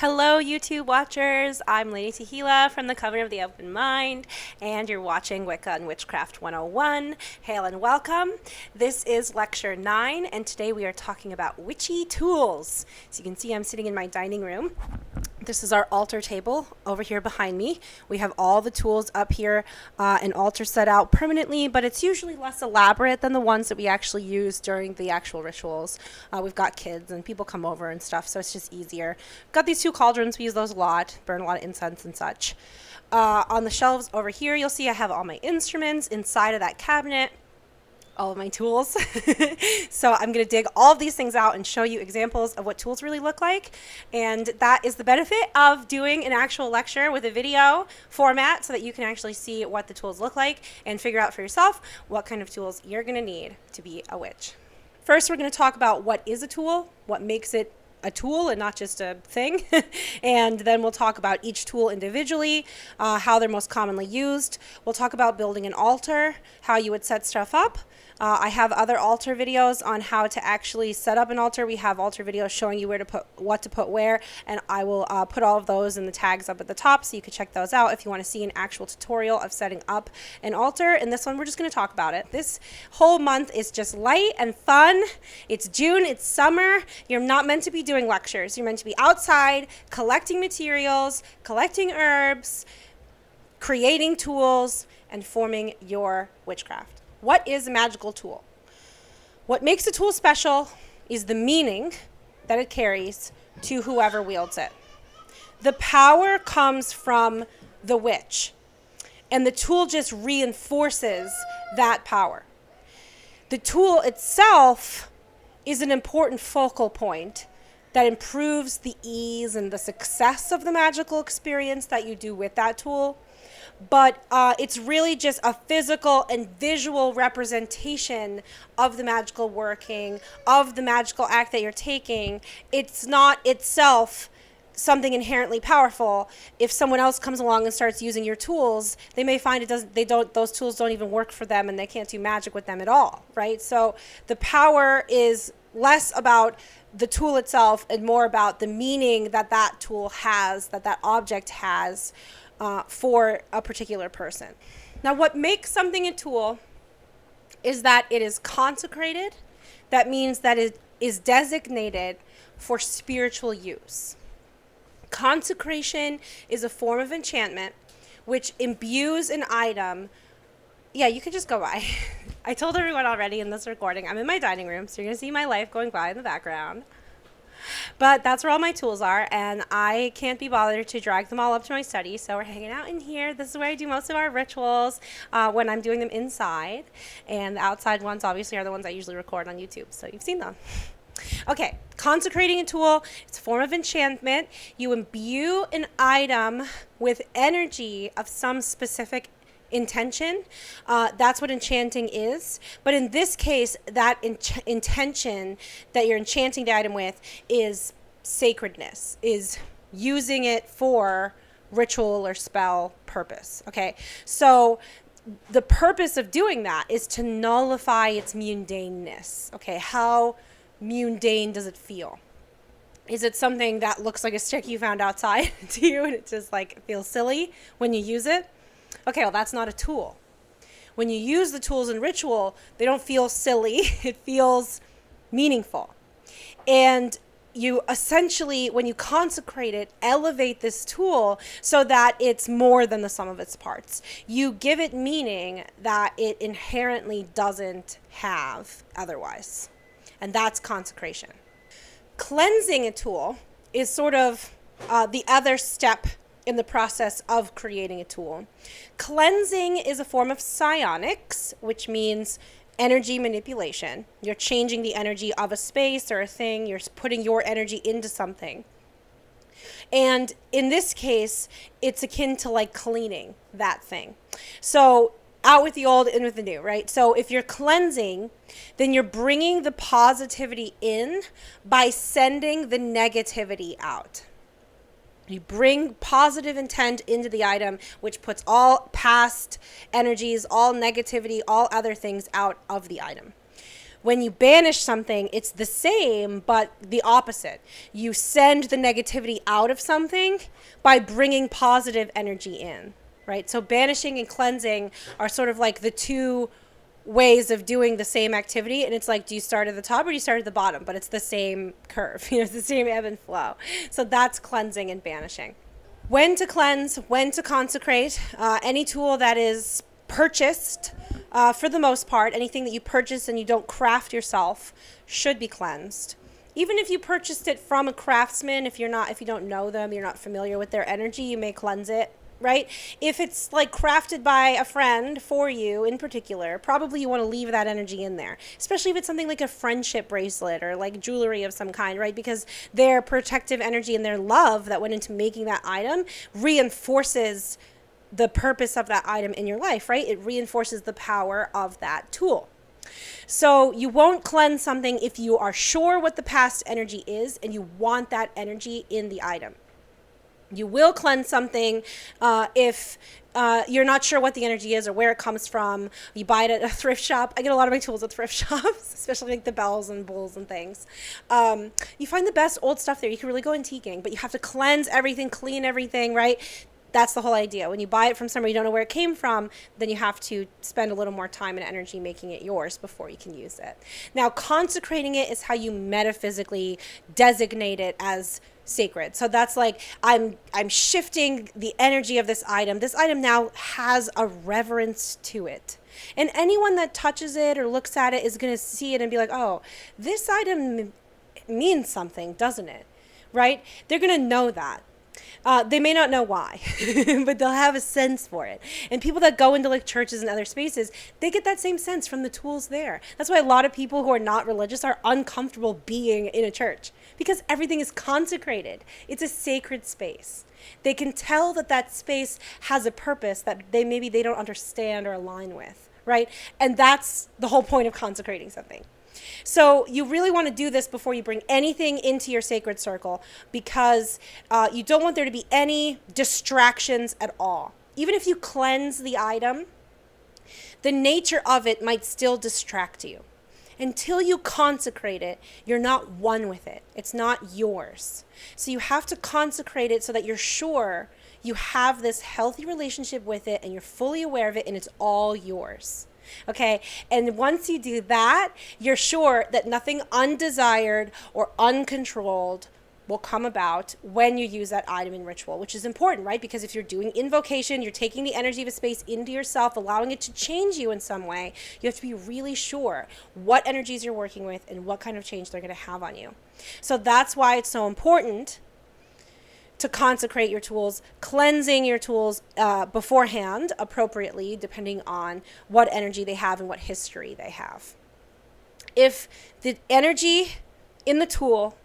Hello, YouTube watchers. I'm Lady Tehila from the cover of the Open Mind, and you're watching Wicca and Witchcraft 101. Hail and welcome. This is Lecture 9, and today we are talking about witchy tools. So you can see I'm sitting in my dining room. This is our altar table over here behind me. We have all the tools up here, an altar set out permanently, but it's usually less elaborate than the ones that we actually use during the actual rituals. We've got kids and people come over and stuff, so it's just easier. We've got these two cauldrons. We use those a lot, burn a lot of incense and such. On the shelves over here, you'll see I have all my instruments inside of that cabinet. All of my tools. So I'm going to dig all of these things out and show you examples of what tools really look like. And that is the benefit of doing an actual lecture with a video format so that you can actually see what the tools look like and figure out for yourself what kind of tools you're going to need to be a witch. First, we're going to talk about what is a tool, what makes it a tool and not just a thing. And then we'll talk about each tool individually, how they're most commonly used. We'll talk about building an altar, how you would set stuff up. I have other altar videos on how to actually set up an altar. We have altar videos showing you where to put, what to put where, and I will put all of those in the tags up at the top so you can check those out if you want to see an actual tutorial of setting up an altar. And this one, we're just going to talk about it. This whole month is just light and fun. It's June, it's summer. You're not meant to be doing lectures. You're meant to be outside collecting materials, collecting herbs, creating tools, and forming your witchcraft. What is a magical tool? What makes a tool special is the meaning that it carries to whoever wields it. The power comes from the witch, and the tool just reinforces that power. The tool itself is an important focal point that improves the ease and the success of the magical experience that you do with that tool. But it's really just a physical and visual representation of the magical working, of the magical act that you're taking. It's not itself something inherently powerful. If someone else comes along and starts using your tools, they may find those tools don't even work for them and they can't do magic with them at all, right? So the power is less about the tool itself and more about the meaning that that tool has, that object has, for a particular person. Now, what makes something a tool is that it is consecrated. That means that it is designated for spiritual use. Consecration is a form of enchantment which imbues an item. Yeah, you can just go by. I told everyone already in this recording, I'm in my dining room, so you're going to see my life going by in the background. But that's where all my tools are, and I can't be bothered to drag them all up to my study, so we're hanging out in here. This is where I do most of our rituals when I'm doing them inside, and the outside ones obviously are the ones I usually record on YouTube, so you've seen them. Okay, consecrating a tool, it's a form of enchantment. You imbue an item with energy of some specific intention. That's what enchanting is. But in this case, that intention that you're enchanting the item with is sacredness, is using it for ritual or spell purpose. Okay, so the purpose of doing that is to nullify its mundaneness. Okay, how mundane does it feel? Is it something that looks like a stick you found outside to you and it just like feels silly when you use it? Okay, well, that's not a tool. When you use the tools in ritual, they don't feel silly. It feels meaningful. And you essentially, when you consecrate it, elevate this tool so that it's more than the sum of its parts. You give it meaning that it inherently doesn't have otherwise. And that's consecration. Cleansing a tool is sort of the other step in the process of creating a tool. Cleansing is a form of psionics, which means energy manipulation. You're changing the energy of a space or a thing. You're putting your energy into something. And in this case, it's akin to like cleaning that thing. So out with the old, in with the new, right? So if you're cleansing, then you're bringing the positivity in by sending the negativity out. You bring positive intent into the item, which puts all past energies, all negativity, all other things out of the item. When you banish something, it's the same, but the opposite. You send the negativity out of something by bringing positive energy in, right? So banishing and cleansing are sort of like the two ways of doing the same activity. And it's like, do you start at the top or do you start at the bottom? But it's the same curve, it's the same ebb and flow. So that's cleansing and banishing. When to cleanse, when to consecrate, any tool that is purchased, for the most part, anything that you purchase and you don't craft yourself should be cleansed. Even if you purchased it from a craftsman, if you don't know them, you're not familiar with their energy, you may cleanse it, right? If it's like crafted by a friend for you in particular, probably you want to leave that energy in there, especially if it's something like a friendship bracelet or like jewelry of some kind, right? Because their protective energy and their love that went into making that item reinforces the purpose of that item in your life, right? It reinforces the power of that tool. So you won't cleanse something if you are sure what the past energy is and you want that energy in the item. You will cleanse something if you're not sure what the energy is or where it comes from. You buy it at a thrift shop. I get a lot of my tools at thrift shops, especially like the bells and bowls and things. You find the best old stuff there. You can really go antiquing, but you have to cleanse everything, clean everything, right? That's the whole idea. When you buy it from somewhere you don't know where it came from, then you have to spend a little more time and energy making it yours before you can use it. Now, consecrating it is how you metaphysically designate it as sacred. So that's like, I'm shifting the energy of this item. This item now has a reverence to it. And anyone that touches it or looks at it is going to see it and be like, oh, this item means something, doesn't it? Right? They're going to know that. They may not know why, but they'll have a sense for it. And people that go into like churches and other spaces, they get that same sense from the tools there. That's why a lot of people who are not religious are uncomfortable being in a church, because everything is consecrated. It's a sacred space. They can tell that that space has a purpose that maybe they don't understand or align with, right? And that's the whole point of consecrating something. So you really want to do this before you bring anything into your sacred circle, because you don't want there to be any distractions at all. Even if you cleanse the item, the nature of it might still distract you. Until you consecrate it, you're not one with it. It's not yours. So you have to consecrate it so that you're sure you have this healthy relationship with it and you're fully aware of it and it's all yours. Okay, and once you do that, you're sure that nothing undesired or uncontrolled will come about when you use that item in ritual, which is important, right? Because if you're doing invocation, you're taking the energy of a space into yourself, allowing it to change you in some way, you have to be really sure what energies you're working with and what kind of change they're going to have on you. So that's why it's so important to consecrate your tools, cleansing your tools beforehand appropriately, depending on what energy they have and what history they have. If the energy in the tool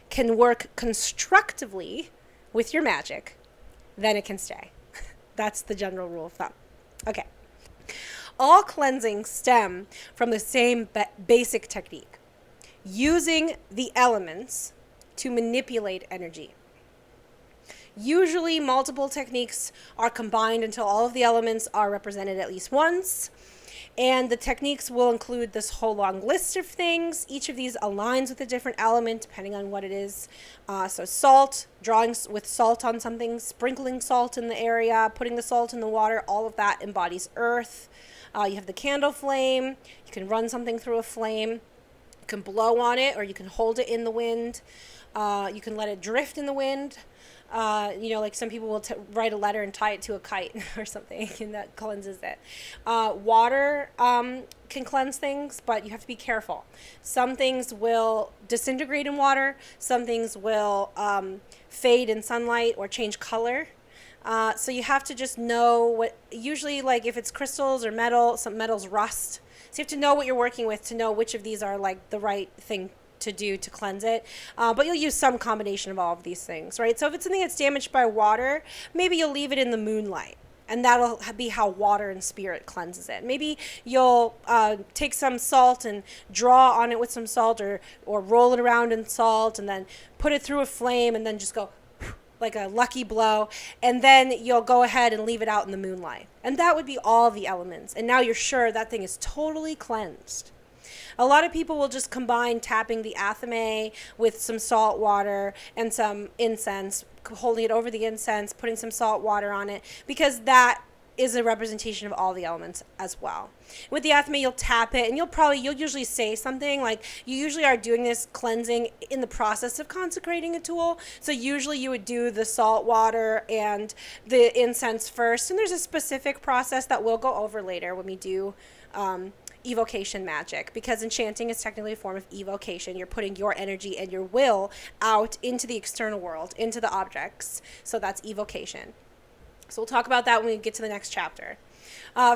can work constructively with your magic, then it can stay. That's the general rule of thumb. Okay. All cleansings stem from the same basic technique, using the elements to manipulate energy. Usually multiple techniques are combined until all of the elements are represented at least once. And the techniques will include this whole long list of things. Each of these aligns with a different element depending on what it is. So salt, drawing with salt on something, sprinkling salt in the area, putting the salt in the water, all of that embodies earth. You have the candle flame. You can run something through a flame. You can blow on it, or you can hold it in the wind. You can let it drift in the wind. Like some people will write a letter and tie it to a kite or something, and that cleanses it. Water can cleanse things, but you have to be careful. Some things will disintegrate in water. Some things will fade in sunlight or change color. So you have to just know what, usually like if it's crystals or metal, some metals rust. So you have to know what you're working with to know which of these are like the right thing to do to cleanse it, but you'll use some combination of all of these things, right? So if it's something that's damaged by water, maybe you'll leave it in the moonlight, and that'll be how water and spirit cleanses it. Maybe you'll take some salt and draw on it with some salt, or roll it around in salt, and then put it through a flame, and then just go like a lucky blow, and then you'll go ahead and leave it out in the moonlight. And that would be all the elements, and now you're sure that thing is totally cleansed. A lot of people will just combine tapping the athame with some salt water and some incense, holding it over the incense, putting some salt water on it, because that is a representation of all the elements as well. With the athame, you'll tap it, and you'll usually say something like, you usually are doing this cleansing in the process of consecrating a tool. So usually you would do the salt water and the incense first, and there's a specific process that we'll go over later when we do evocation magic, because enchanting is technically a form of evocation. You're putting your energy and your will out into the external world, into the objects. So that's evocation. So we'll talk about that when we get to the next chapter.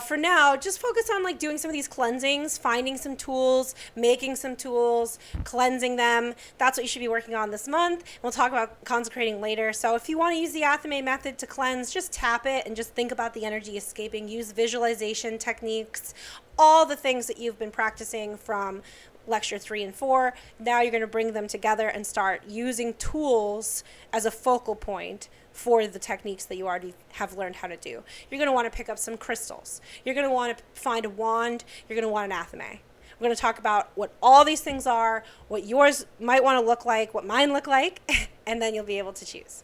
For now, just focus on like doing some of these cleansings, finding some tools, making some tools, cleansing them. That's what you should be working on this month. We'll talk about consecrating later. So if you want to use the athame method to cleanse, just tap it and just think about the energy escaping. Use visualization techniques, all the things that you've been practicing from lecture 3 and 4. Now you're going to bring them together and start using tools as a focal point for the techniques that you already have learned how to do. You're going to want to pick up some crystals. You're going to want to find a wand. You're going to want an athame. We're going to talk about what all these things are, what yours might want to look like, what mine look like, and then you'll be able to choose.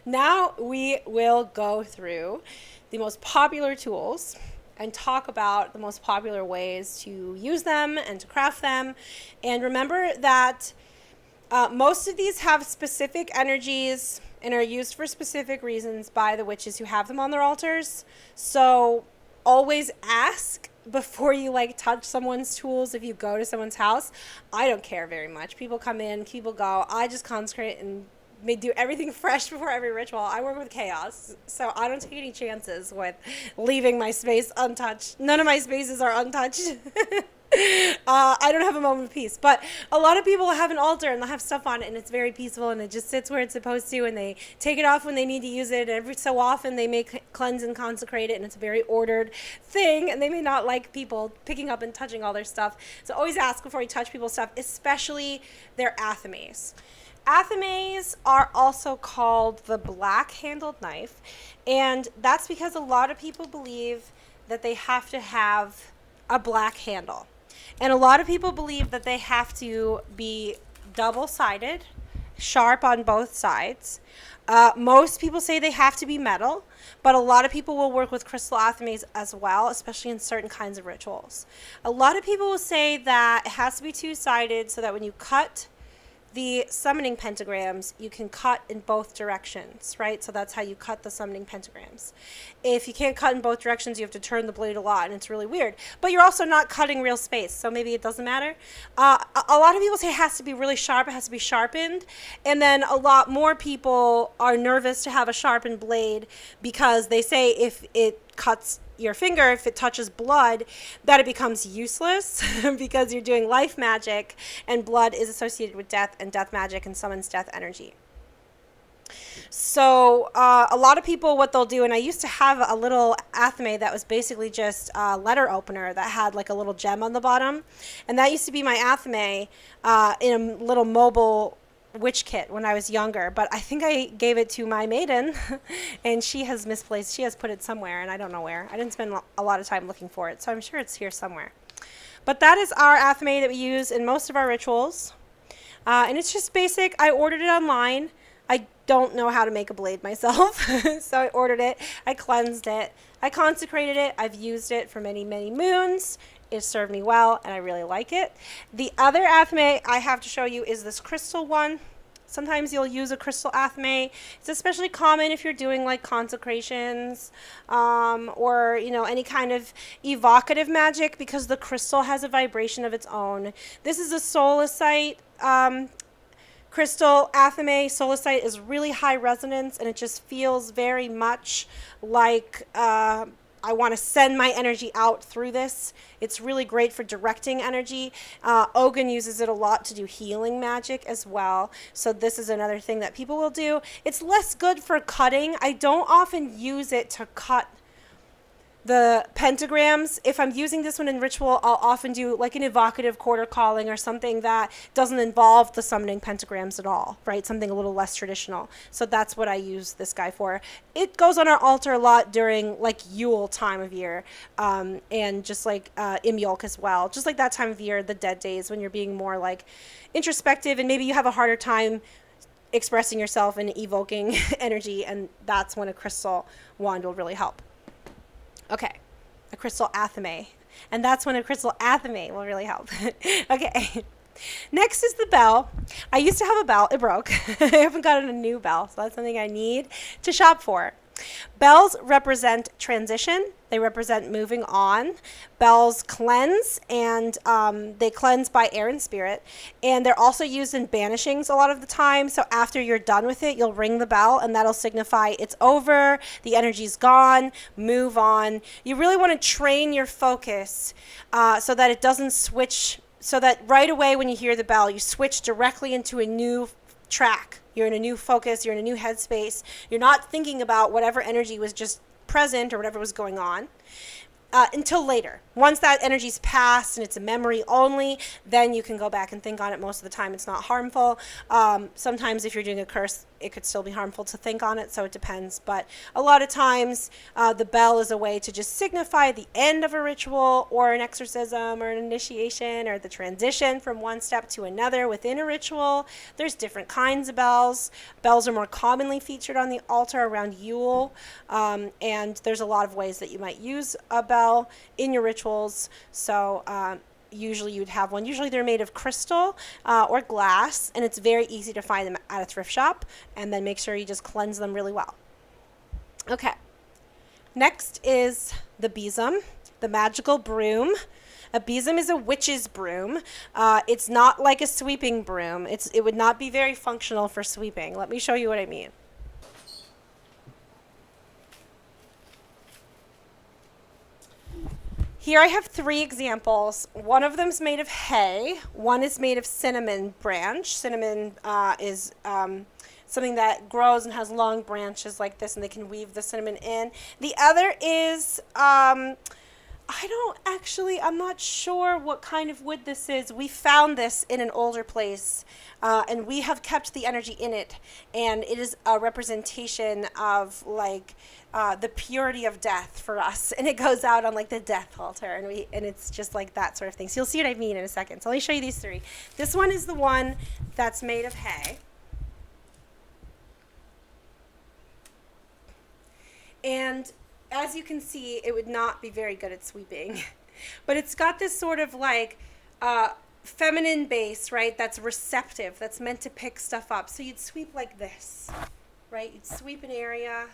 Now we will go through the most popular tools and talk about the most popular ways to use them and to craft them. And remember that most of these have specific energies and are used for specific reasons by the witches who have them on their altars. So always ask before you like touch someone's tools. If you go to someone's house, I don't care very much. People come in, people go. I just consecrate and do everything fresh before every ritual. I work with chaos, so I don't take any chances with leaving my space untouched. None of my spaces are untouched. I don't have a moment of peace, but a lot of people have an altar and they'll have stuff on it and it's very peaceful and it just sits where it's supposed to, and they take it off when they need to use it. Every so often they may cleanse and consecrate it, and it's a very ordered thing, and they may not like people picking up and touching all their stuff. So always ask before you touch people's stuff, especially their athames. Athames are also called the black-handled knife, and that's because a lot of people believe that they have to have a black handle. And a lot of people believe that they have to be double-sided, sharp on both sides. Most people say they have to be metal, but a lot of people will work with crystal athames as well, especially in certain kinds of rituals. A lot of people will say that it has to be two-sided so that when you cut the summoning pentagrams, you can cut in both directions, right? So that's how you cut the summoning pentagrams. If you can't cut in both directions, you have to turn the blade a lot, and it's really weird. But you're also not cutting real space, so maybe it doesn't matter. A lot of people say it has to be really sharp, it has to be sharpened, and then a lot more people are nervous to have a sharpened blade because they say if it cuts your finger, if it touches blood, that it becomes useless because you're doing life magic, and blood is associated with death and death magic and summons death energy. So a lot of people, what they'll do, and I used to have a little athame that was basically just a letter opener that had like a little gem on the bottom, and that used to be my athame in a little mobile witch kit when I was younger, but I think I gave it to my maiden and she has misplaced, she has put it somewhere and I don't know where. I didn't spend a lot of time looking for it, so I'm sure it's here somewhere. But that is our athame that we use in most of our rituals, and it's just basic. I ordered it online. I don't know how to make a blade myself, so I ordered it, I cleansed it, I consecrated it, I've used it for many, many moons. It served me well, and I really like it. The other athame I have to show you is this crystal one. Sometimes you'll use a crystal athame. It's especially common if you're doing like consecrations or, you know, any kind of evocative magic, because the crystal has a vibration of its own. This is a solicite crystal athame. Solicite is really high resonance, and it just feels very much like I want to send my energy out through this. It's really great for directing energy. Ogun uses it a lot to do healing magic as well. So this is another thing that people will do. It's less good for cutting. I don't often use it to cut The pentagrams, if I'm using this one in ritual, I'll often do like an evocative quarter calling or something that doesn't involve the summoning pentagrams at all, right? Something a little less traditional. So that's what I use this guy for. It goes on our altar a lot during like Yule time of year, and just like Imyolk as well. Just like that time of year, the dead days, when you're being more like introspective and maybe you have a harder time expressing yourself and evoking energy, and that's when a crystal wand will really help. Okay, a crystal athame. And that's when a crystal athame will really help. Okay, next is the bell. I used to have a bell. It broke. I haven't gotten a new bell, so that's something I need to shop for. Bells represent transition. They represent moving on. Bells cleanse, and they cleanse by air and spirit. And they're also used in banishings a lot of the time. So after you're done with it, you'll ring the bell, and that'll signify it's over, the energy's gone, move on. You really want to train your focus so that it doesn't switch, so that right away when you hear the bell, you switch directly into a new track. You're in a new focus, you're in a new headspace. You're not thinking about whatever energy was just present or whatever was going on until later. Once that energy's passed and it's a memory only, then you can go back and think on it. Most of the time it's not harmful. Sometimes if you're doing a curse, it could still be harmful to think on it, so it depends. But a lot of times the bell is a way to just signify the end of a ritual or an exorcism or an initiation or the transition from one step to another within a ritual. There's different kinds of bells. Bells are more commonly featured on the altar around Yule, and there's a lot of ways that you might use a bell in your rituals. So usually you'd have one. Usually they're made of crystal or glass, and it's very easy to find them at a thrift shop. And then make sure you just cleanse them really well. Okay. Next is the besom, the magical broom. A besom is a witch's broom. It's not like a sweeping broom. It would not be very functional for sweeping. Let me show you what I mean. Here I have 3 examples. One of them is made of hay. One is made of cinnamon branch. Cinnamon is something that grows and has long branches like this, and they can weave the cinnamon in. The other is, I'm not sure what kind of wood this is. We found this in an older place, and we have kept the energy in it. And it is a representation of like the purity of death for us, and it goes out on like the death altar, and it's just like that sort of thing. So you'll see what I mean in a second. So let me show you these 3. This one is the one that's made of hay. And as you can see, it would not be very good at sweeping, but it's got this sort of like feminine base, right? That's receptive, that's meant to pick stuff up. So you'd sweep like this, right? You'd sweep an area,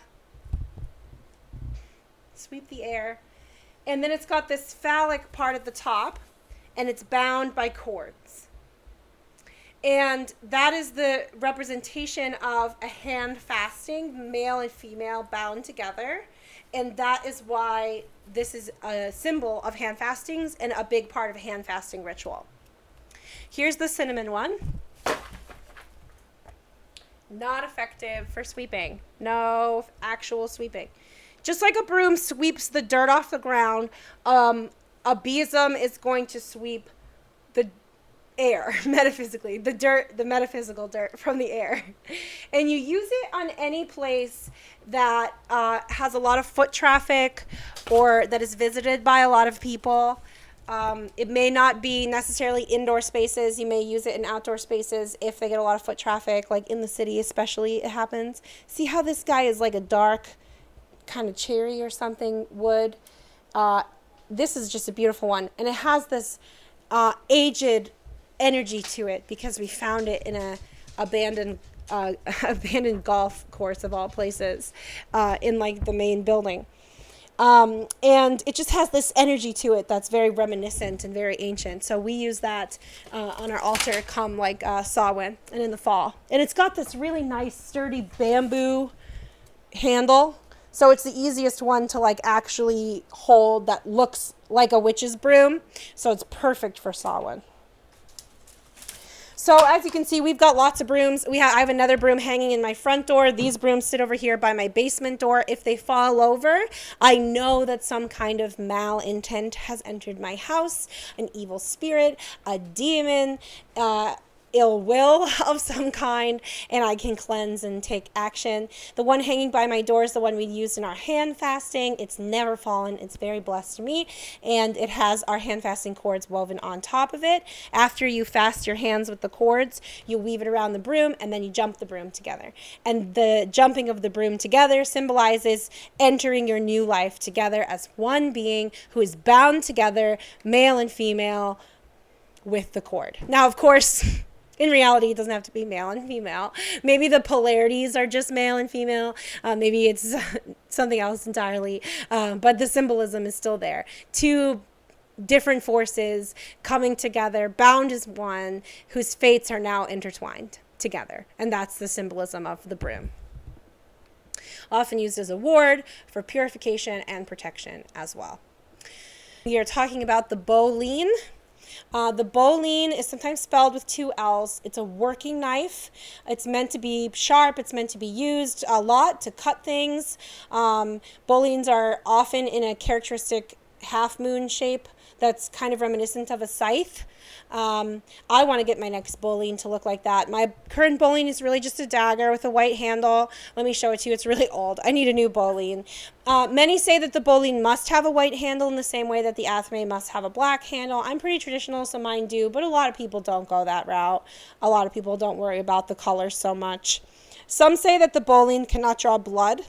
sweep the air, and then it's got this phallic part at the top, and it's bound by cords. And that is the representation of a hand fasting, male and female bound together. And that is why this is a symbol of hand fastings and a big part of a hand fasting ritual. Here's the cinnamon one. Not effective for sweeping. No actual sweeping. Just like a broom sweeps the dirt off the ground, a besom is going to sweep the air, metaphysically, the metaphysical dirt from the air. And you use it on any place that has a lot of foot traffic or that is visited by a lot of people. It may not be necessarily indoor spaces. You may use it in outdoor spaces if they get a lot of foot traffic, like in the city especially it happens. See how this guy is like a dark kind of cherry or something wood? This is just a beautiful one. And it has this aged energy to it because we found it in a abandoned golf course of all places, in like the main building, and it just has this energy to it that's very reminiscent and very ancient. So we use that on our altar come like Samhain and in the fall. And it's got this really nice sturdy bamboo handle, so it's the easiest one to like actually hold, that looks like a witch's broom, so it's perfect for Samhain. So as you can see, we've got lots of brooms. I have another broom hanging in my front door. These brooms sit over here by my basement door. If they fall over, I know that some kind of malintent has entered my house, an evil spirit, a demon, ill will of some kind, and I can cleanse and take action. The one hanging by my door is the one we used in our hand fasting. It's never fallen. It's very blessed to me, and it has our hand fasting cords woven on top of it. After you fast your hands with the cords, you weave it around the broom, and then you jump the broom together. And the jumping of the broom together symbolizes entering your new life together as one being who is bound together, male and female, with the cord. Now, of course, in reality, it doesn't have to be male and female. Maybe the polarities are just male and female. Maybe it's something else entirely. But the symbolism is still there. Two different forces coming together, bound as one, whose fates are now intertwined together. And that's the symbolism of the broom. Often used as a ward for purification and protection as well. We are talking about the bowline. The bowline is sometimes spelled with 2 L's. It's a working knife. It's meant to be sharp. It's meant to be used a lot to cut things. Bowlines are often in a characteristic half moon shape that's kind of reminiscent of a scythe. I want to get my next bowline to look like that. My current bowline is really just a dagger with a white handle. Let me show it to you. It's really old. I need a new bowline. Many say that the bowline must have a white handle in the same way that the athame must have a black handle. I'm pretty traditional, so mine do, but a lot of people don't go that route. A lot of people don't worry about the color so much. Some say that the bowline cannot draw blood,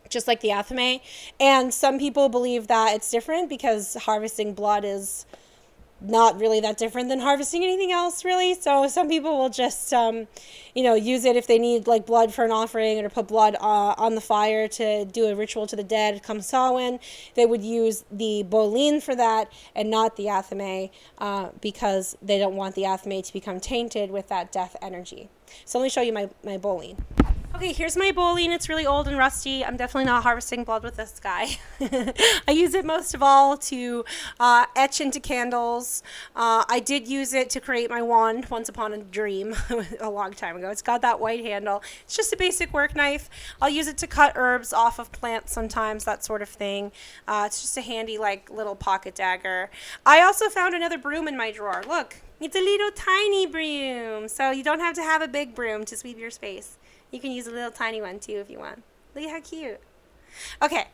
just like the athame, and some people believe that it's different because harvesting blood is not really that different than harvesting anything else, really. So some people will just, use it if they need like blood for an offering or to put blood on the fire to do a ritual to the dead come Samhain. They would use the bowline for that and not the athame because they don't want the athame to become tainted with that death energy. So let me show you my bowline. Okay, here's my bowline. It's really old and rusty. I'm definitely not harvesting blood with this guy. I use it most of all to etch into candles. I did use it to create my wand once upon a dream a long time ago. It's got that white handle. It's just a basic work knife. I'll use it to cut herbs off of plants sometimes, that sort of thing. It's just a handy little pocket dagger. I also found another broom in my drawer. Look, it's a little tiny broom. So you don't have to have a big broom to sweep your space. You can use a little tiny one too if you want. Look at how cute. Okay,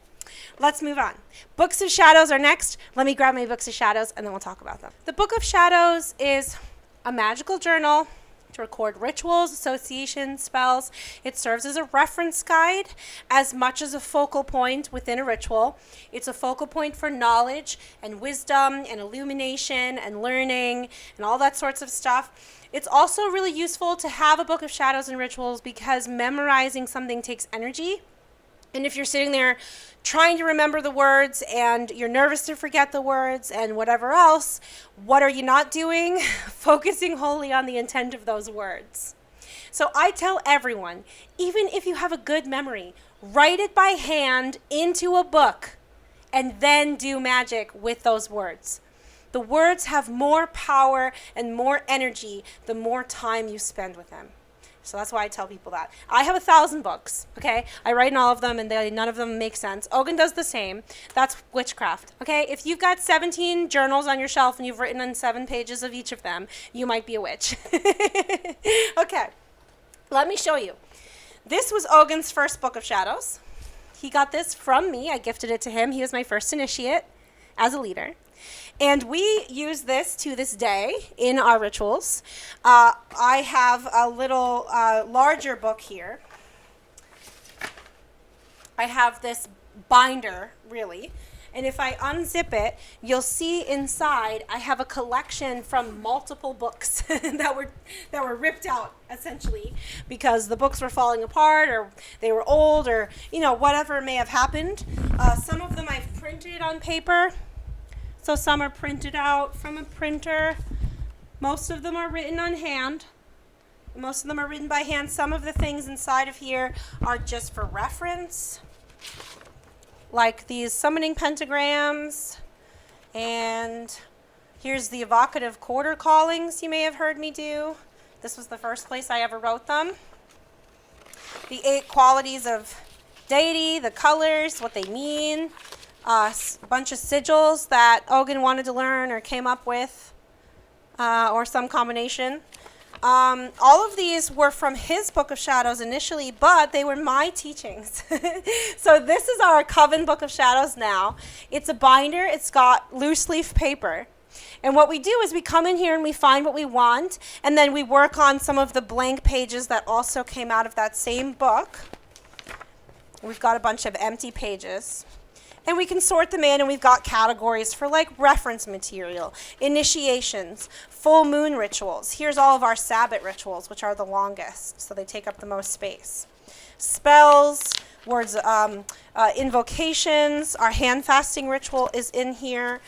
let's move on. Books of Shadows are next. Let me grab my Books of Shadows and then we'll talk about them. The Book of Shadows is a magical journal to record rituals, associations, spells. It serves as a reference guide as much as a focal point within a ritual. It's a focal point for knowledge and wisdom and illumination and learning and all that sorts of stuff. It's also really useful to have a Book of Shadows and rituals because memorizing something takes energy. And if you're sitting there trying to remember the words and you're nervous to forget the words and whatever else, what are you not doing? Focusing wholly on the intent of those words. So I tell everyone, even if you have a good memory, write it by hand into a book and then do magic with those words. The words have more power and more energy the more time you spend with them. So that's why I tell people that. I have 1,000 books, okay? I write in all of them and none of them make sense. Ogun does the same. That's witchcraft, okay? If you've got 17 journals on your shelf and you've written on 7 pages of each of them, you might be a witch. Okay, let me show you. This was Ogun's first Book of Shadows. He got this from me. I gifted it to him. He was my first initiate as a leader. And we use this to this day in our rituals. I have a little larger book here. I have this binder, really. And if I unzip it, you'll see inside I have a collection from multiple books that were ripped out, essentially, because the books were falling apart or they were old or, whatever may have happened. Some of them I've printed on paper. So some are printed out from a printer. Most of them are written on hand. Most of them are written by hand. Some of the things inside of here are just for reference, like these summoning pentagrams. And here's the evocative quarter callings you may have heard me do. This was the first place I ever wrote them. The 8 qualities of deity, the colors, what they mean, a bunch of sigils that Ogun wanted to learn or came up with, or some combination. All of these were from his Book of Shadows initially, but they were my teachings. So this is our Coven Book of Shadows now. It's a binder. It's got loose leaf paper. And what we do is we come in here and we find what we want, and then we work on some of the blank pages that also came out of that same book. We've got a bunch of empty pages. And we can sort them in, and we've got categories for like reference material, initiations, full moon rituals. Here's all of our Sabbath rituals, which are the longest, so they take up the most space. Spells, words, invocations, our hand fasting ritual is in here.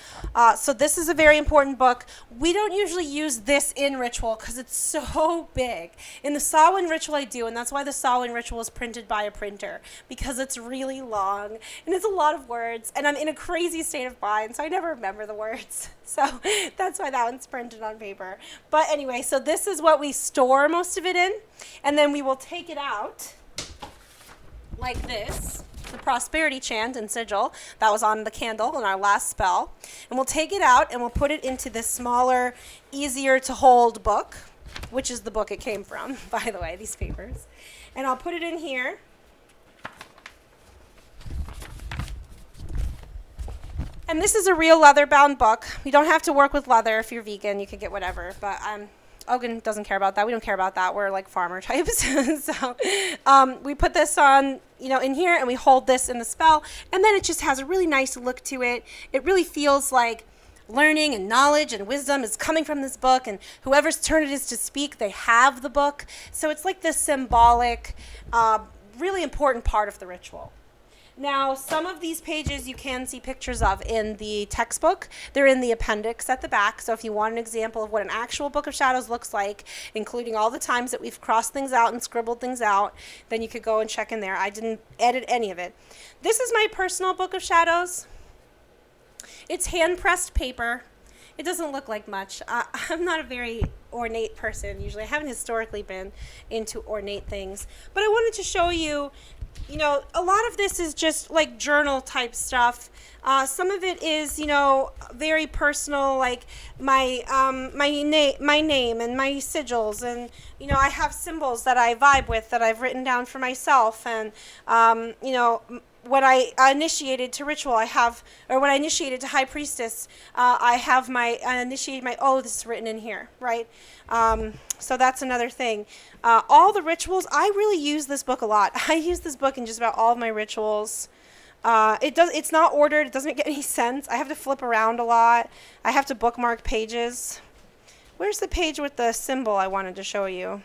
So this is a very important book. We don't usually use this in ritual because it's so big. In the Samhain ritual I do, and that's why the Samhain ritual is printed by a printer, because it's really long and it's a lot of words, and I'm in a crazy state of mind, so I never remember the words. So that's why that one's printed on paper. But anyway, so this is what we store most of it in, and then we will take it out like this, the prosperity chant and sigil that was on the candle in our last spell. And we'll take it out and we'll put it into this smaller, easier to hold book, which is the book it came from, by the way, these papers. And I'll put it in here. And this is a real leather-bound book. You don't have to work with leather if you're vegan. You can get whatever, but Ogun doesn't care about that. We don't care about that. We're like farmer types. So we put this on, in here, and we hold this in the spell, and then it just has a really nice look to it. It really feels like learning and knowledge and wisdom is coming from this book, and whoever's turn it is to speak, they have the book. So it's like this symbolic, really important part of the ritual. Now, some of these pages you can see pictures of in the textbook. They're in the appendix at the back. So if you want an example of what an actual Book of Shadows looks like, including all the times that we've crossed things out and scribbled things out, then you could go and check in there. I didn't edit any of it. This is my personal Book of Shadows. It's hand-pressed paper. It doesn't look like much. I'm not a very ornate person usually. I haven't historically been into ornate things. But I wanted to show you, a lot of this is just like journal type stuff. Some of it is, very personal, like my name and my sigils, and I have symbols that I vibe with that I've written down for myself, and when I initiated to ritual, when I initiated to High Priestess, I initiated my oaths written in here, right? So that's another thing. All the rituals, I really use this book a lot. I use this book in just about all of my rituals. It's not ordered. It doesn't make any sense. I have to flip around a lot. I have to bookmark pages. Where's the page with the symbol I wanted to show you?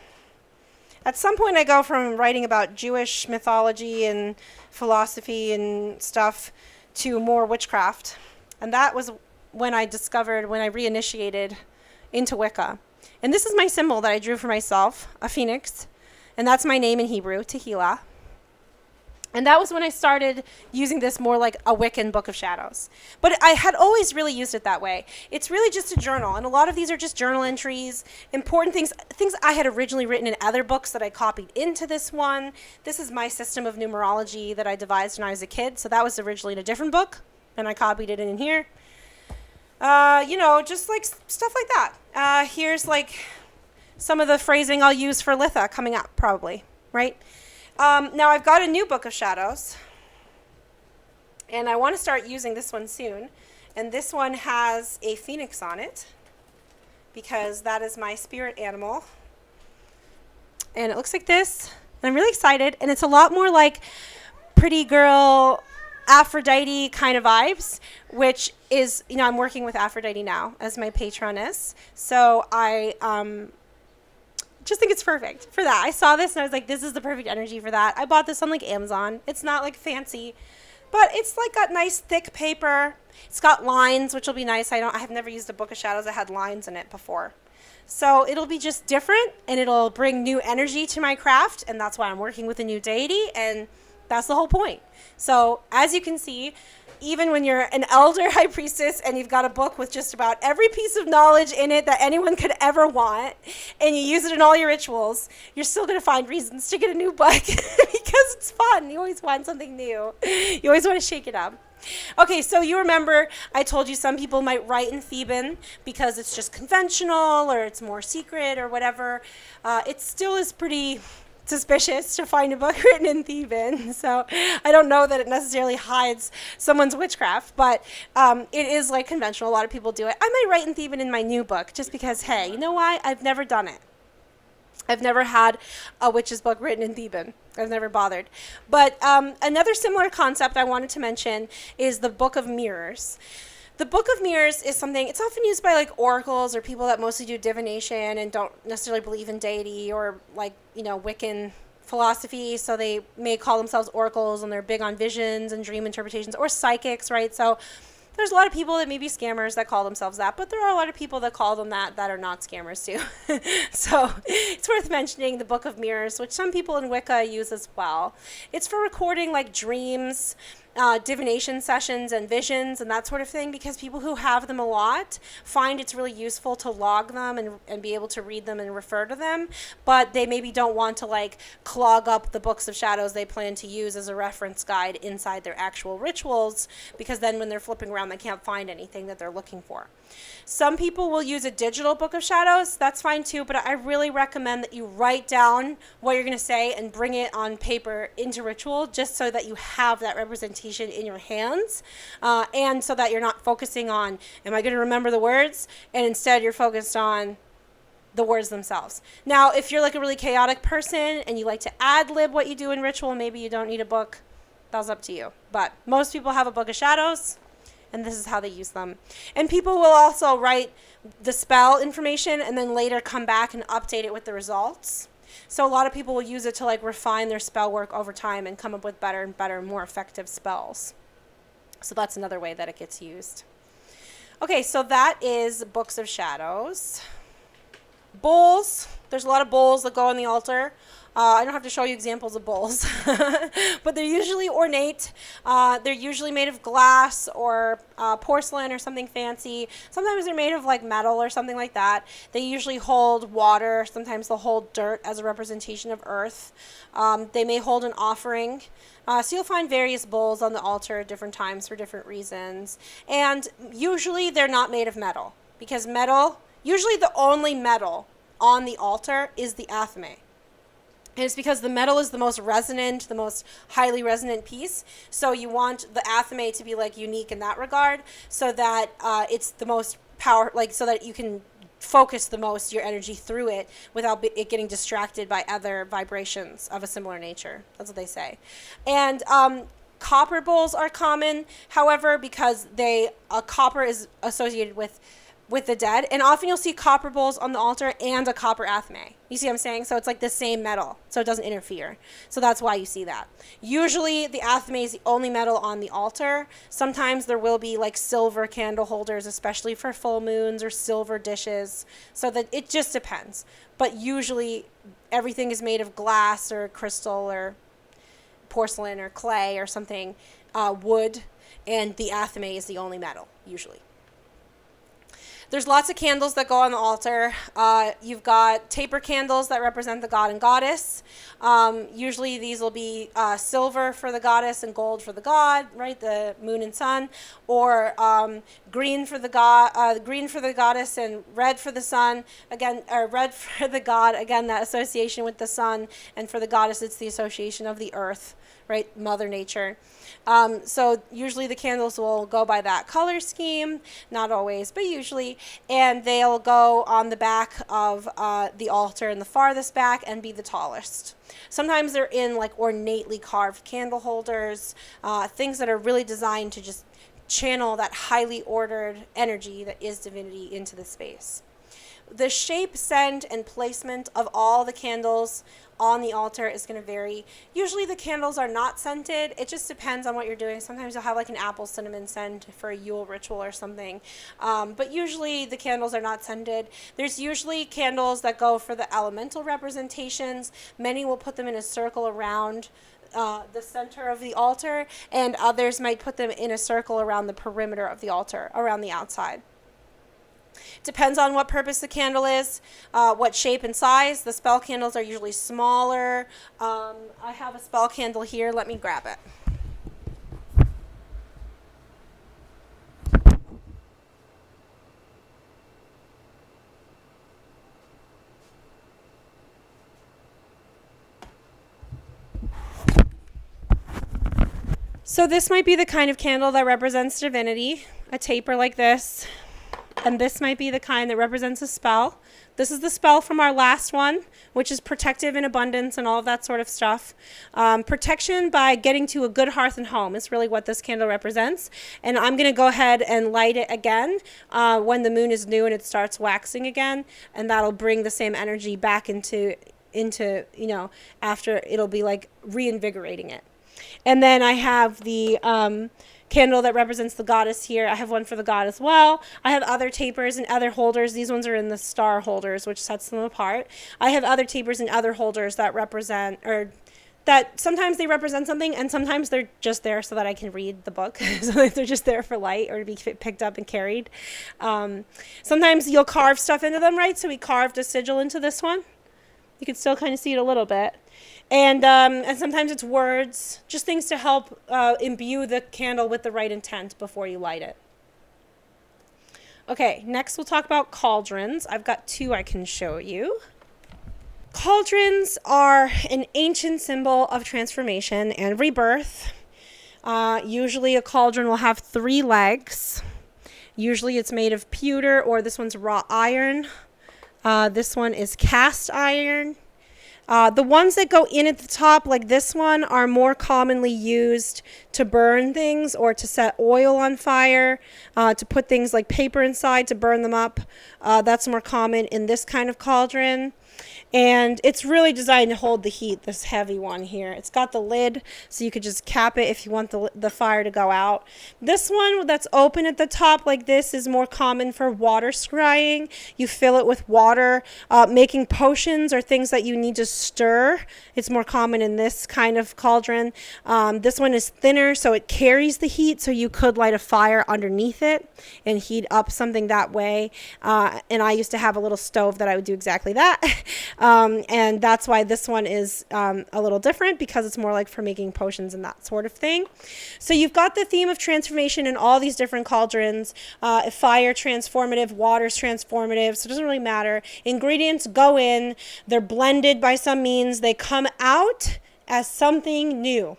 At some point I go from writing about Jewish mythology and philosophy and stuff to more witchcraft. And that was when I reinitiated into Wicca. And this is my symbol that I drew for myself, a phoenix. And that's my name in Hebrew, Tehillah. And that was when I started using this more like a Wiccan Book of Shadows. But I had always really used it that way. It's really just a journal, and a lot of these are just journal entries, important things I had originally written in other books that I copied into this one. This is my system of numerology that I devised when I was a kid, so that was originally in a different book, and I copied it in here. Just like stuff like that. Here's like some of the phrasing I'll use for Litha coming up, probably, right? Now I've got a new Book of Shadows, and I want to start using this one soon. And this one has a phoenix on it, because that is my spirit animal. And it looks like this, and I'm really excited. And it's a lot more like pretty girl Aphrodite kind of vibes, which is, I'm working with Aphrodite now as my patroness. So I just think it's perfect for that. I saw this and I was like, this is the perfect energy for that. I bought this on like Amazon. It's not like fancy, but it's like got nice thick paper. It's got lines, which will be nice. I have never used a Book of Shadows that had lines in it before. So it'll be just different, and it'll bring new energy to my craft, and that's why I'm working with a new deity, and that's the whole point. So as you can see, even when you're an elder high priestess and you've got a book with just about every piece of knowledge in it that anyone could ever want, and you use it in all your rituals, you're still going to find reasons to get a new book because it's fun. You always want something new. You always want to shake it up. Okay, so you remember I told you some people might write in Theban because it's just conventional or it's more secret or whatever. It still is pretty suspicious to find a book written in Theban, so I don't know that it necessarily hides someone's witchcraft, but it is like conventional. A lot of people do it. I might write in Theban in my new book just because, hey, you know why? I've never done it. I've never had a witch's book written in Theban. I've never bothered. But another similar concept I wanted to mention is the Book of Mirrors. The Book of Mirrors is something, it's often used by like oracles or people that mostly do divination and don't necessarily believe in deity or like, you know, Wiccan philosophy. So they may call themselves oracles and they're big on visions and dream interpretations, or psychics, right? So there's a lot of people that may be scammers that call themselves that, but there are a lot of people that call them that are not scammers too. So it's worth mentioning the Book of Mirrors, which some people in Wicca use as well. It's for recording like dreams, divination sessions and visions and that sort of thing, because people who have them a lot find it's really useful to log them and be able to read them and refer to them, but they maybe don't want to like clog up the books of shadows they plan to use as a reference guide inside their actual rituals, because then when they're flipping around they can't find anything that they're looking for. Some people will use a digital book of shadows. That's fine too, but I really recommend that you write down what you're going to say and bring it on paper into ritual, just so that you have that representation in your hands, and so that you're not focusing on, am I going to remember the words? And instead you're focused on the words themselves. Now, if you're like a really chaotic person and you like to ad-lib what you do in ritual, maybe you don't need a book. That's up to you. But most people have a book of shadows, and this is how they use them. And people will also write the spell information and then later come back and update it with the results. So a lot of people will use it to like refine their spell work over time and come up with better and better, more effective spells. So that's another way that it gets used. Okay, so that is books of shadows. Bowls. There's a lot of bowls that go on the altar. I don't have to show you examples of bowls, but they're usually ornate. They're usually made of glass or porcelain or something fancy. Sometimes they're made of like metal or something like that. They usually hold water. Sometimes they'll hold dirt as a representation of earth. They may hold an offering. So you'll find various bowls on the altar at different times for different reasons. And usually they're not made of metal, because metal, usually the only metal on the altar is the athame. And it's because the metal is the most resonant, the most highly resonant piece. So you want the athame to be like unique in that regard, so that it's the most power, like so that you can focus the most your energy through it without it getting distracted by other vibrations of a similar nature. That's what they say. And copper bowls are common, however, because copper is associated with the dead, and often you'll see copper bowls on the altar and a copper athame. You see what I'm saying? So it's like the same metal, so it doesn't interfere. So that's why you see that. Usually the athame is the only metal on the altar. Sometimes there will be like silver candle holders, especially for full moons, or silver dishes, so that it just depends. But usually everything is made of glass or crystal or porcelain or clay or something, wood, and the athame is the only metal, usually. There's lots of candles that go on the altar. You've got taper candles that represent the god and goddess. Usually these will be silver for the goddess and gold for the god, right? The moon and sun, or green for the goddess and red for the sun. Again, or red for the god. Again, that association with the sun, and for the goddess, it's the association of the earth, right? Mother Nature. So usually the candles will go by that color scheme, not always, but usually, and they'll go on the back of the altar in the farthest back and be the tallest. Sometimes they're in like ornately carved candle holders, things that are really designed to just channel that highly ordered energy that is divinity into the space. The shape, scent, and placement of all the candles on the altar is going to vary. Usually the candles are not scented. It just depends on what you're doing. Sometimes you'll have like an apple cinnamon scent for a Yule ritual or something. But usually the candles are not scented. There's usually candles that go for the elemental representations. Many will put them in a circle around the center of the altar, and others might put them in a circle around the perimeter of the altar, around the outside. Depends on what purpose the candle is, what shape and size. The spell candles are usually smaller. I have a spell candle here. Let me grab it. So this might be the kind of candle that represents divinity, a taper like this. And this might be the kind that represents a spell. This is the spell from our last one, which is protective and abundance and all of that sort of stuff. Protection by getting to a good hearth and home is really what this candle represents. And I'm going to go ahead and light it again when the moon is new and it starts waxing again. And that'll bring the same energy back into after it'll be like reinvigorating it. And then I have the candle that represents the goddess here. I have one for the god as well. I have other tapers and other holders. These ones are in the star holders, which sets them apart. I have other tapers and other holders that represent, or that sometimes they represent something and sometimes they're just there so that I can read the book. So they're just there for light or to be picked up and carried. Sometimes you'll carve stuff into them, right? So we carved a sigil into this one. You can still kind of see it a little bit. And sometimes it's words, just things to help imbue the candle with the right intent before you light it. Okay, next we'll talk about cauldrons. I've got two I can show you. Cauldrons are an ancient symbol of transformation and rebirth. Usually a cauldron will have 3 legs. Usually it's made of pewter, or this one's wrought iron. This one is cast iron. The ones that go in at the top, like this one, are more commonly used to burn things or to set oil on fire, to put things like paper inside to burn them up. That's more common in this kind of cauldron. And it's really designed to hold the heat, this heavy one here. It's got the lid, so you could just cap it if you want the fire to go out. This one that's open at the top like this is more common for water scrying. You fill it with water. Making potions or things that you need to stir, it's more common in this kind of cauldron. This one is thinner, so it carries the heat, so you could light a fire underneath it and heat up something that way. And I used to have a little stove that I would do exactly that. And that's why this one is a little different, because it's more like for making potions and that sort of thing. So you've got the theme of transformation in all these different cauldrons. Fire transformative, water's transformative, so it doesn't really matter. Ingredients go in, they're blended by some means, they come out as something new.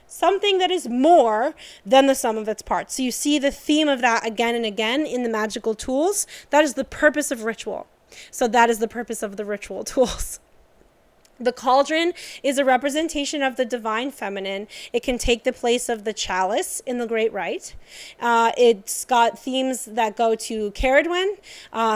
Something that is more than the sum of its parts. So you see the theme of that again and again in the magical tools. That is the purpose of ritual. So that is the purpose of the ritual tools. The cauldron is a representation of the divine feminine. It can take the place of the chalice in the Great Rite. It's got themes that go to Firewind,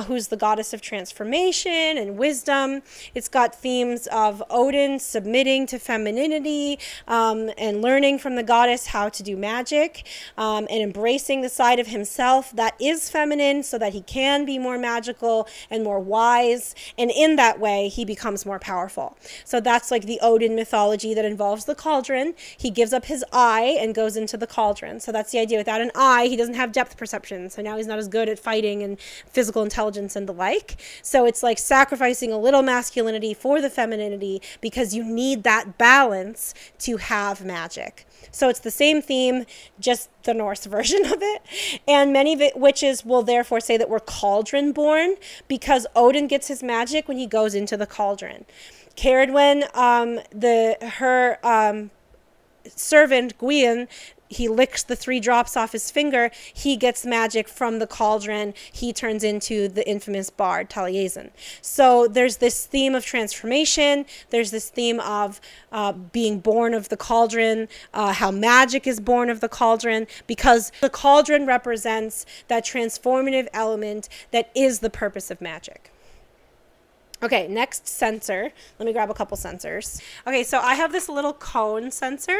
who's the goddess of transformation and wisdom. It's got themes of Odin submitting to femininity and learning from the goddess how to do magic and embracing the side of himself that is feminine so that he can be more magical and more wise. And in that way, he becomes more powerful. So that's like the Odin mythology that involves the cauldron. He gives up his eye and goes into the cauldron. So that's the idea. Without an eye, he doesn't have depth perception. So now he's not as good at fighting and physical intelligence and the like. So it's like sacrificing a little masculinity for the femininity, because you need that balance to have magic. So it's the same theme, just the Norse version of it. And many witches will therefore say that we're cauldron born, because Odin gets his magic when he goes into the cauldron. Firewind, her servant Gwion, he licks the 3 drops off his finger. He gets magic from the cauldron. He turns into the infamous bard Taliesin. So there's this theme of transformation. There's this theme of being born of the cauldron, how magic is born of the cauldron, because the cauldron represents that transformative element that is the purpose of magic. Okay, next censer. Let me grab a couple censers. Okay, so I have this little cone censer.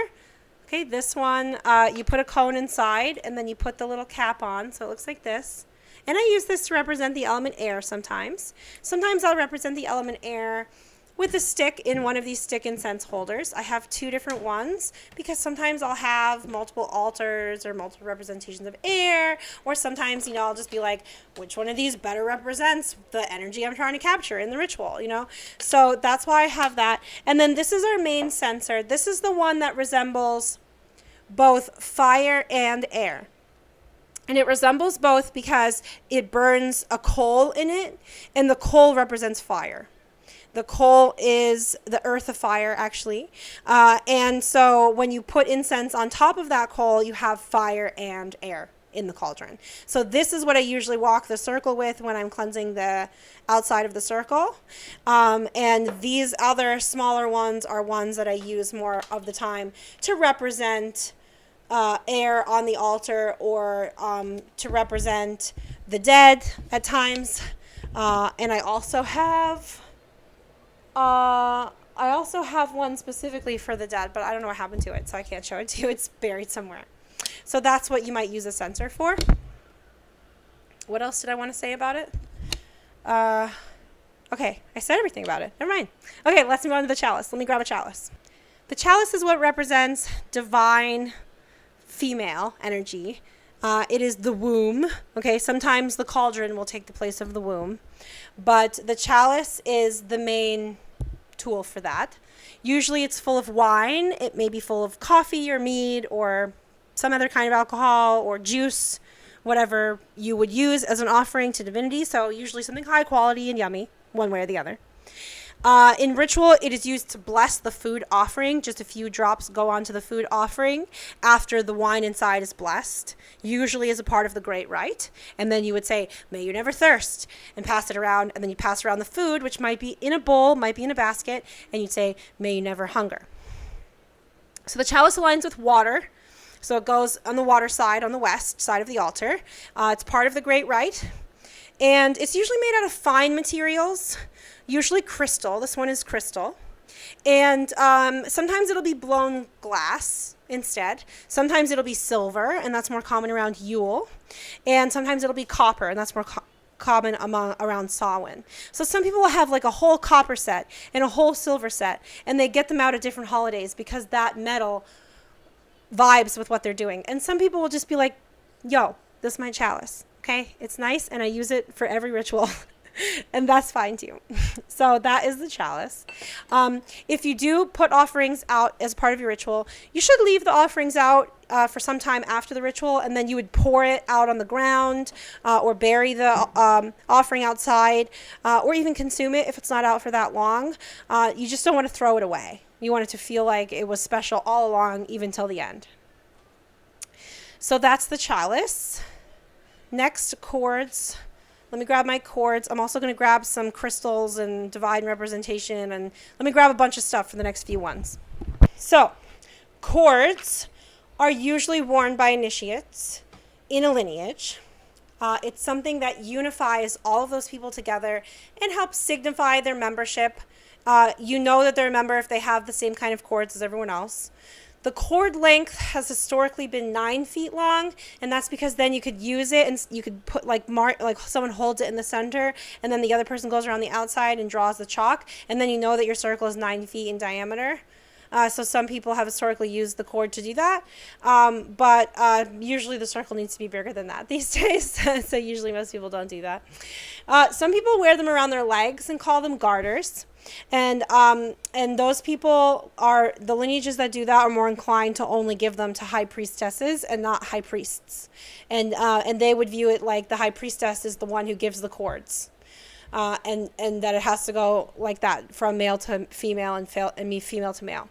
Okay, this one, you put a cone inside and then you put the little cap on, so it looks like this. And I use this to represent the element air sometimes. Sometimes I'll represent the element air with a stick in one of these stick incense holders. I have 2 different ones because sometimes I'll have multiple altars or multiple representations of air, or sometimes, I'll just be like, which one of these better represents the energy I'm trying to capture in the ritual, So that's why I have that. And then this is our main censer. This is the one that resembles both fire and air. And it resembles both because it burns a coal in it, and the coal represents fire. The coal is the earth of fire, actually. And so when you put incense on top of that coal, you have fire and air in the cauldron. So this is what I usually walk the circle with when I'm cleansing the outside of the circle. And these other smaller ones are ones that I use more of the time to represent air on the altar, or to represent the dead at times. And I also have one specifically for the dead, but I don't know what happened to it, so I can't show it to you. It's buried somewhere. So that's what you might use a censer for. What else did I want to say about it? Okay, I said everything about it. Never mind. Okay, let's move on to the chalice. Let me grab a chalice. The chalice is what represents divine female energy. It is the womb. Okay, sometimes the cauldron will take the place of the womb, but the chalice is the main tool for that. Usually it's full of wine. It may be full of coffee or mead or some other kind of alcohol or juice, whatever you would use as an offering to divinity. So usually something high quality and yummy, one way or the other. In ritual, it is used to bless the food offering. Just a few drops go onto the food offering after the wine inside is blessed, usually as a part of the great rite. And then you would say, may you never thirst, and pass it around. And then you pass around the food, which might be in a bowl, might be in a basket, and you'd say, may you never hunger. So the chalice aligns with water. So it goes on the water side, on the west side of the altar. It's part of the great rite. And it's usually made out of fine materials, usually crystal. This one is crystal. And sometimes it'll be blown glass instead. Sometimes it'll be silver, and that's more common around Yule. And sometimes it'll be copper, and that's more common around Samhain. So some people will have like a whole copper set and a whole silver set, and they get them out at different holidays because that metal vibes with what they're doing. And some people will just be like, yo, this is my chalice. Okay, it's nice, and I use it for every ritual, and that's fine too. So that is the chalice. If you do put offerings out as part of your ritual, you should leave the offerings out for some time after the ritual, and then you would pour it out on the ground, or bury the offering outside, or even consume it if it's not out for that long. You just don't want to throw it away. You want it to feel like it was special all along, even till the end. So that's the chalice. Next, cords. Let me grab my cords. I'm also going to grab some crystals and divine representation, and let me grab a bunch of stuff for the next few ones. So, cords are usually worn by initiates in a lineage. It's something that unifies all of those people together and helps signify their membership. You know that they're a member if they have the same kind of cords as everyone else. The cord length has historically been 9 feet long, and that's because then you could use it and you could put like someone holds it in the center, and then the other person goes around the outside and draws the chalk, and then you know that your circle is 9 feet in diameter. So some people have historically used the cord to do that, but usually the circle needs to be bigger than that these days. So usually most people don't do that. Some people wear them around their legs and call them garters. And those people are, the lineages that do that are more inclined to only give them to high priestesses and not high priests. And they would view it like the high priestess is the one who gives the cords. And that it has to go like that, from male to female and female to male.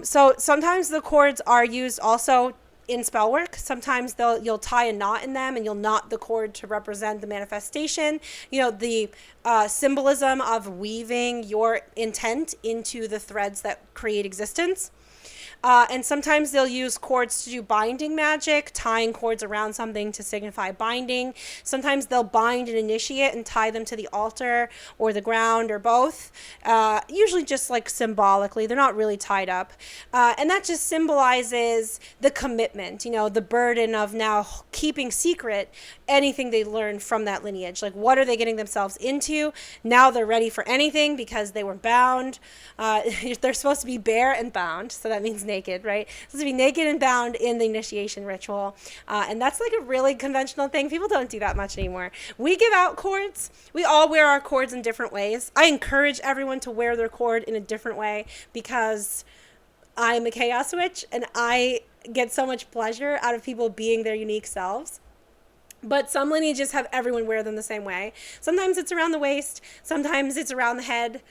So sometimes the cords are used also in spell work. Sometimes you'll tie a knot in them, and you'll knot the cord to represent the manifestation, the symbolism of weaving your intent into the threads that create existence. And sometimes they'll use cords to do binding magic, tying cords around something to signify binding. Sometimes they'll bind an initiate and tie them to the altar or the ground or both, usually just like symbolically. They're not really tied up. And that just symbolizes the commitment, the burden of now keeping secret anything they learned from that lineage. Like, what are they getting themselves into? Now they're ready for anything because they were bound. They're supposed to be bare and bound, so that means naked, right? Supposed to be naked and bound in the initiation ritual. And that's like a really conventional thing. People don't do that much anymore. We give out cords. We all wear our cords in different ways. I encourage everyone to wear their cord in a different way because I'm a chaos witch and I get so much pleasure out of people being their unique selves. But some lineages have everyone wear them the same way. Sometimes it's around the waist. Sometimes it's around the head.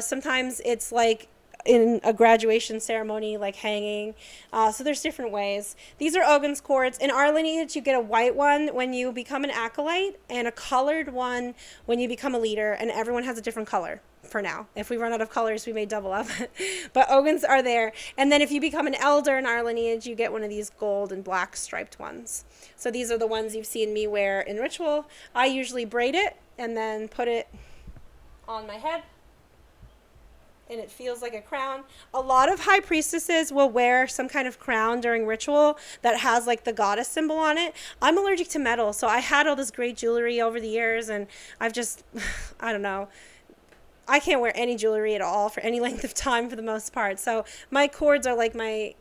Sometimes it's like in a graduation ceremony, like hanging. So there's different ways. These are Ogun's cords. In our lineage, you get a white one when you become an acolyte and a colored one when you become a leader, and everyone has a different color for now. If we run out of colors, we may double up. But Ogun's are there. And then if you become an elder in our lineage, you get one of these gold and black striped ones. So these are the ones you've seen me wear in ritual. I usually braid it and then put it on my head, and it feels like a crown. A lot of high priestesses will wear some kind of crown during ritual that has like the goddess symbol on it. I'm allergic to metal, so I had all this great jewelry over the years, and I've just, I don't know, I can't wear any jewelry at all for any length of time for the most part. So my cords are like my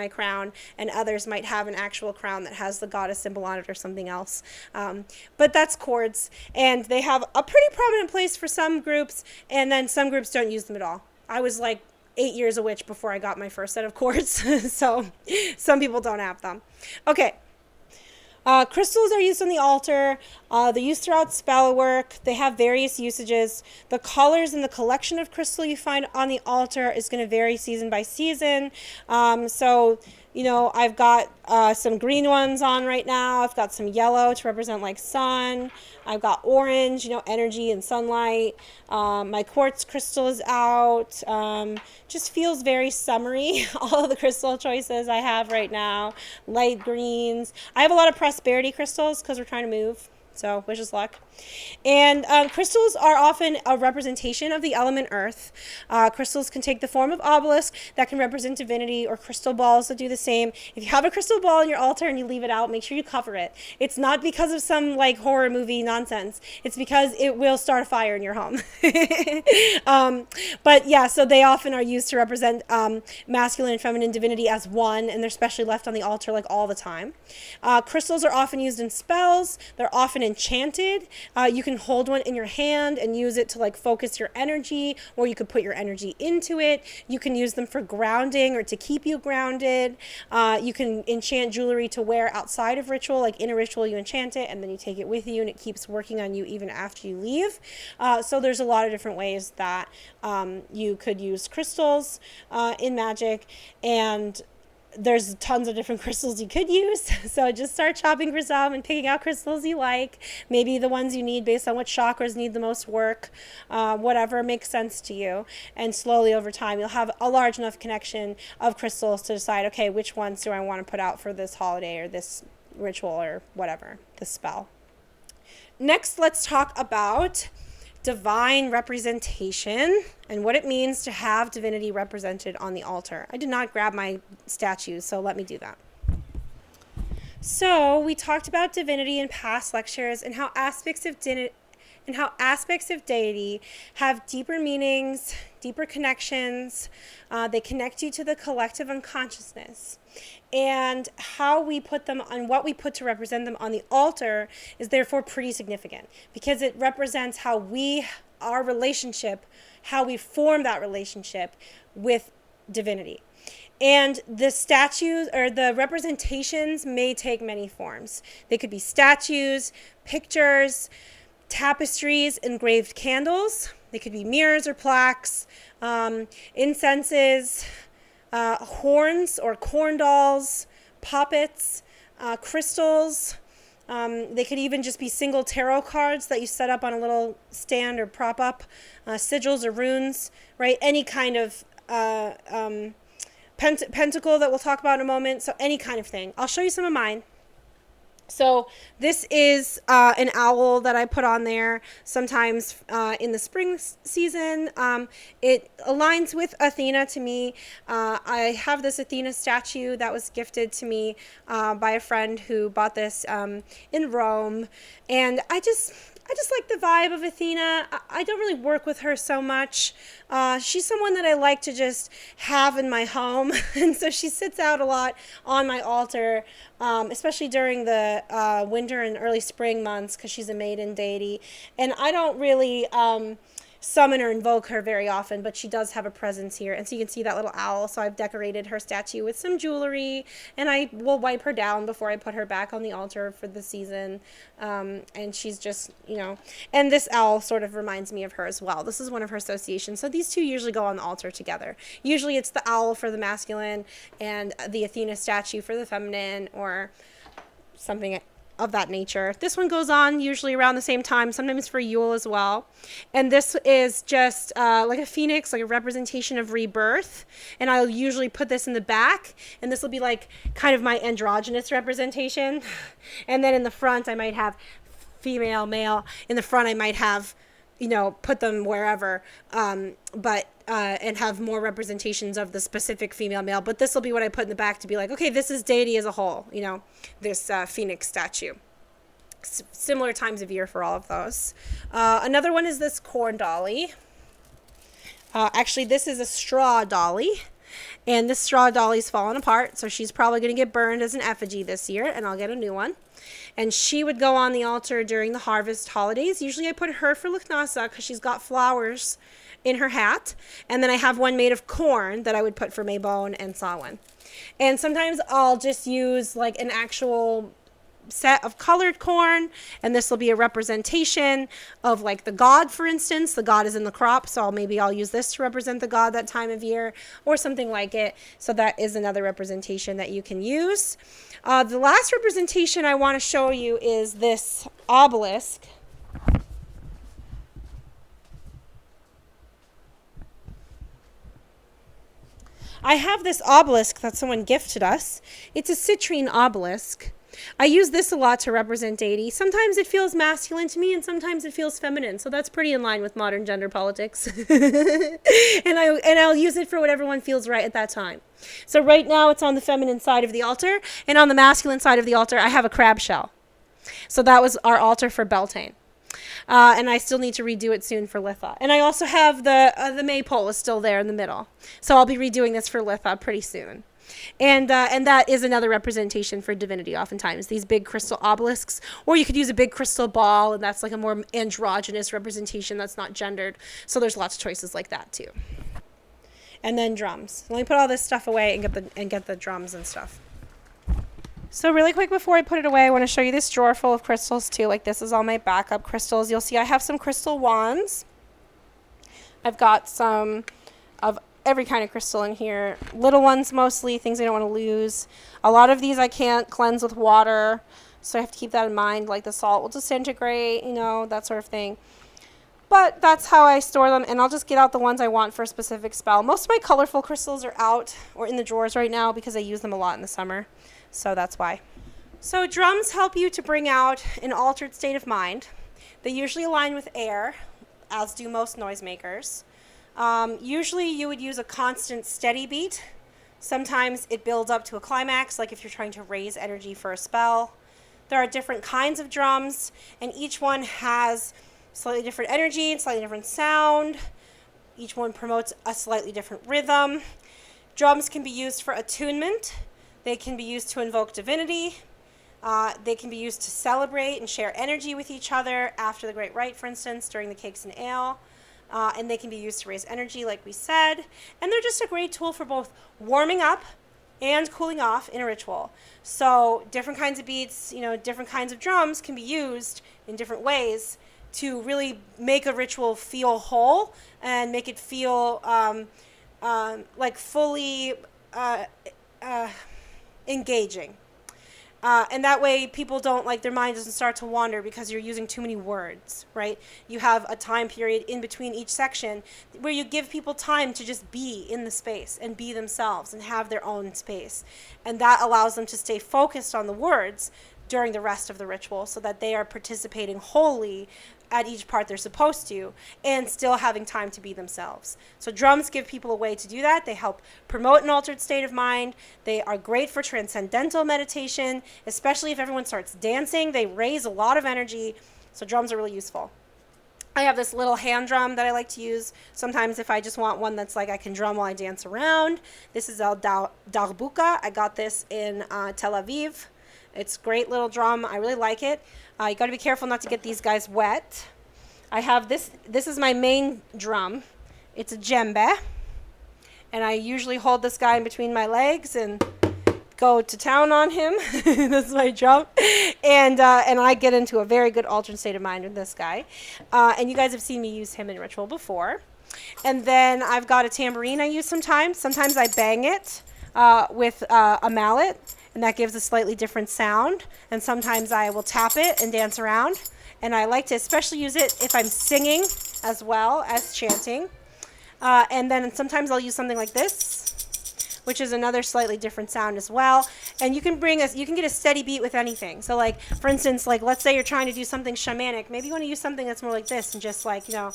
crown, and others might have an actual crown that has the goddess symbol on it or something else. But that's cords, and they have a pretty prominent place for some groups, and then some groups don't use them at all. I was like 8 years a witch before I got my first set of cords, so some people don't have them. Okay. Crystals are used on the altar. They're used throughout spell work. They have various usages. The colors and the collection of crystal you find on the altar is going to vary season by season. I've got some green ones on right now. I've got some yellow to represent like sun. I've got orange, energy and sunlight. My quartz crystal is out. Just feels very summery. All of the crystal choices I have right now. Light greens. I have a lot of prosperity crystals because we're trying to move. So wish us luck. And crystals are often a representation of the element earth. Crystals can take the form of obelisk that can represent divinity, or crystal balls that do the same. If you have a crystal ball on your altar and you leave it out, make sure you cover it. It's not because of some like horror movie nonsense. It's because it will start a fire in your home. But yeah, so they often are used to represent masculine and feminine divinity as one, and they're specially left on the altar like all the time. Crystals are often used in spells. They're often enchanted. You can hold one in your hand and use it to like focus your energy, or you could put your energy into it. You can use them for grounding or to keep you grounded. You can enchant jewelry to wear outside of ritual, like in a ritual you enchant it and then you take it with you and it keeps working on you even after you leave. So there's a lot of different ways that you could use crystals in magic, and there's tons of different crystals you could use. So just start shopping for some and picking out crystals you like, maybe the ones you need based on what chakras need the most work, whatever makes sense to you. And slowly over time, you'll have a large enough connection of crystals to decide, okay, which ones do I want to put out for this holiday or this ritual or whatever, this spell. Next, let's talk about divine representation and what it means to have divinity represented on the altar. I did not grab my statues, so let me do that. So we talked about divinity in past lectures and how aspects of deity have deeper meanings, deeper connections. They connect you to the collective unconsciousness. And how we put them on, what we put to represent them on the altar is therefore pretty significant, because it represents how our relationship, how we form that relationship with divinity. And the statues or the representations may take many forms. They could be statues, pictures, tapestries, engraved candles. They could be mirrors or plaques, incenses, horns or corn dolls, puppets, crystals. They could even just be single tarot cards that you set up on a little stand or prop up, sigils or runes, right? Any kind of pentacle that we'll talk about in a moment. So any kind of thing. I'll show you some of mine. So this is an owl that I put on there sometimes in the spring season. It aligns with Athena to me. I have this Athena statue that was gifted to me by a friend who bought this in Rome. And I just like the vibe of Athena. I don't really work with her so much. She's someone that I like to just have in my home. And so she sits out a lot on my altar, especially during the winter and early spring months, because she's a maiden deity. And I don't really summon or invoke her very often, but she does have a presence here. And so you can see that little owl. So I've decorated her statue with some jewelry, and I will wipe her down before I put her back on the altar for the season. And she's just, and this owl sort of reminds me of her as well. This is one of her associations. So these two usually go on the altar together. Usually it's the owl for the masculine and the Athena statue for the feminine, or something of that nature. This one goes on usually around the same time, sometimes for Yule as well. And this is just like a phoenix, like a representation of rebirth. And I'll usually put this in the back, and this will be like kind of my androgynous representation. And then in the front, I might have female, male. In the front, I might have, put them wherever, and have more representations of the specific female, male. But this will be what I put in the back to be like, okay, this is deity as a whole, this phoenix statue. Similar times of year for all of those. Another one is this corn dolly. Actually, this is a straw dolly. And this straw dolly's fallen apart, so she's probably going to get burned as an effigy this year, and I'll get a new one. And she would go on the altar during the harvest holidays. Usually I put her for Lugnasa because she's got flowers in her hat. And then I have one made of corn that I would put for Maybone and Samhain. And sometimes I'll just use like an actual set of colored corn, and this will be a representation of like the god, for instance. The god is in the crop, so maybe I'll use this to represent the god that time of year, or something like it. So that is another representation that you can use. The last representation I want to show you is this obelisk. I have this obelisk that someone gifted us. It's a citrine obelisk. I use this a lot to represent deity. Sometimes it feels masculine to me, and sometimes it feels feminine. So that's pretty in line with modern gender politics. and I'll use it for what everyone feels right at that time. So right now it's on the feminine side of the altar, and on the masculine side of the altar I have a crab shell. So that was our altar for Beltane. And I still need to redo it soon for Litha. And I also have the maypole is still there in the middle. So I'll be redoing this for Litha pretty soon. And that is another representation for divinity oftentimes, these big crystal obelisks. Or you could use a big crystal ball, and that's like a more androgynous representation that's not gendered. So there's lots of choices like that too. And then drums. Let me put all this stuff away and get the drums and stuff. So really quick before I put it away, I want to show you this drawer full of crystals too. Like this is all my backup crystals. You'll see I have some crystal wands. I've got some of every kind of crystal in here. Little ones mostly, things I don't want to lose. A lot of these I can't cleanse with water, so I have to keep that in mind. Like the salt will disintegrate, that sort of thing. But that's how I store them, and I'll just get out the ones I want for a specific spell. Most of my colorful crystals are out or in the drawers right now because I use them a lot in the summer. So that's why. So drums help you to bring out an altered state of mind. They usually align with air, as do most noisemakers. Usually you would use a constant steady beat. Sometimes it builds up to a climax, like if you're trying to raise energy for a spell. There are different kinds of drums, and each one has slightly different energy and slightly different sound. Each one promotes a slightly different rhythm. Drums can be used for attunement. They can be used to invoke divinity. They can be used to celebrate and share energy with each other after the Great Rite, for instance, during the Cakes and Ale. And they can be used to raise energy, like we said. And they're just a great tool for both warming up and cooling off in a ritual. So different kinds of beats, different kinds of drums can be used in different ways to really make a ritual feel whole and make it feel like fully engaging. And that way people don't, like, their mind doesn't start to wander because you're using too many words, right? You have a time period in between each section where you give people time to just be in the space and be themselves and have their own space. And that allows them to stay focused on the words during the rest of the ritual so that they are participating wholly at each part they're supposed to and still having time to be themselves. So drums give people a way to do that. They help promote an altered state of mind. They are great for transcendental meditation, especially if everyone starts dancing. They raise a lot of energy, so drums are really useful. I have this little hand drum that I like to use sometimes if I just want one that's like I can drum while I dance around. This is El Darbuka. I got this in Tel Aviv. It's a great little drum. I really like it. You got to be careful not to get these guys wet. I have this. This is my main drum. It's a djembe. And I usually hold this guy in between my legs and go to town on him. That's my drum. And I get into a very good altered state of mind with this guy. And you guys have seen me use him in ritual before. And then I've got a tambourine I use sometimes. Sometimes I bang it with a mallet. And that gives a slightly different sound. And sometimes I will tap it and dance around. And I like to especially use it if I'm singing as well as chanting. And then sometimes I'll use something like this, which is another slightly different sound as well. And you can get a steady beat with anything. So like, for instance, like let's say you're trying to do something shamanic. Maybe you want to use something that's more like this and just like, you know,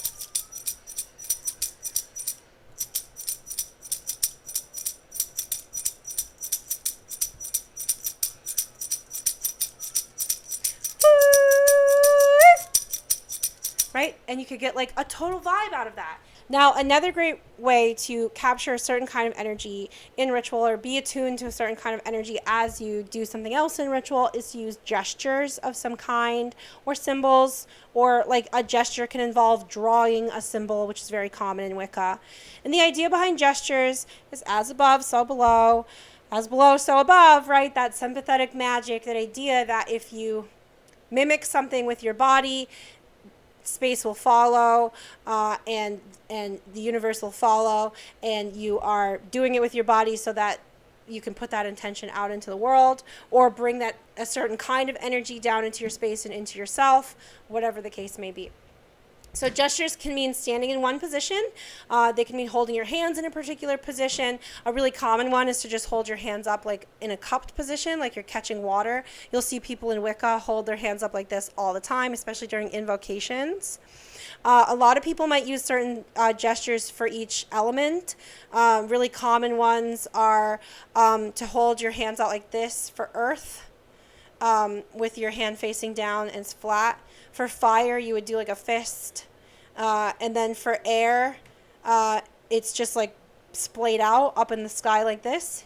right? And you could get like a total vibe out of that. Now, another great way to capture a certain kind of energy in ritual or be attuned to a certain kind of energy as you do something else in ritual is to use gestures of some kind or symbols, or like a gesture can involve drawing a symbol, which is very common in Wicca. And the idea behind gestures is as above, so below, as below, so above, right? That sympathetic magic, that idea that if you mimic something with your body, space will follow, and the universe will follow, and you are doing it with your body so that you can put that intention out into the world or bring that a certain kind of energy down into your space and into yourself, whatever the case may be. So gestures can mean standing in one position. They can mean holding your hands in a particular position. A really common one is to just hold your hands up like in a cupped position, like you're catching water. You'll see people in Wicca hold their hands up like this all the time, especially during invocations. A lot of people might use certain gestures for each element. Really common ones are to hold your hands out like this for earth, with your hand facing down and it's flat. For fire, you would do like a fist. And then for air, it's just like splayed out up in the sky like this.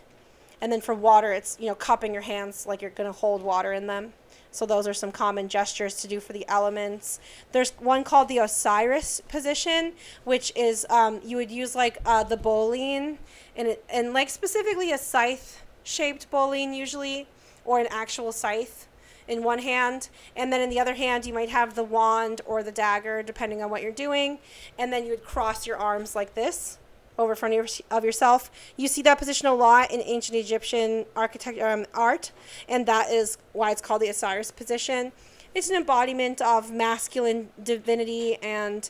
And then for water, it's, you know, cupping your hands like you're going to hold water in them. So those are some common gestures to do for the elements. There's one called the Osiris position, which is you would use like the bowline, and like specifically a scythe-shaped bowline usually, or an actual scythe in one hand, and then in the other hand you might have the wand or the dagger depending on what you're doing, and then you would cross your arms like this over front of yourself. You see that position a lot in ancient Egyptian architecture art, and that is why it's called the Osiris position. It's an embodiment of masculine divinity, and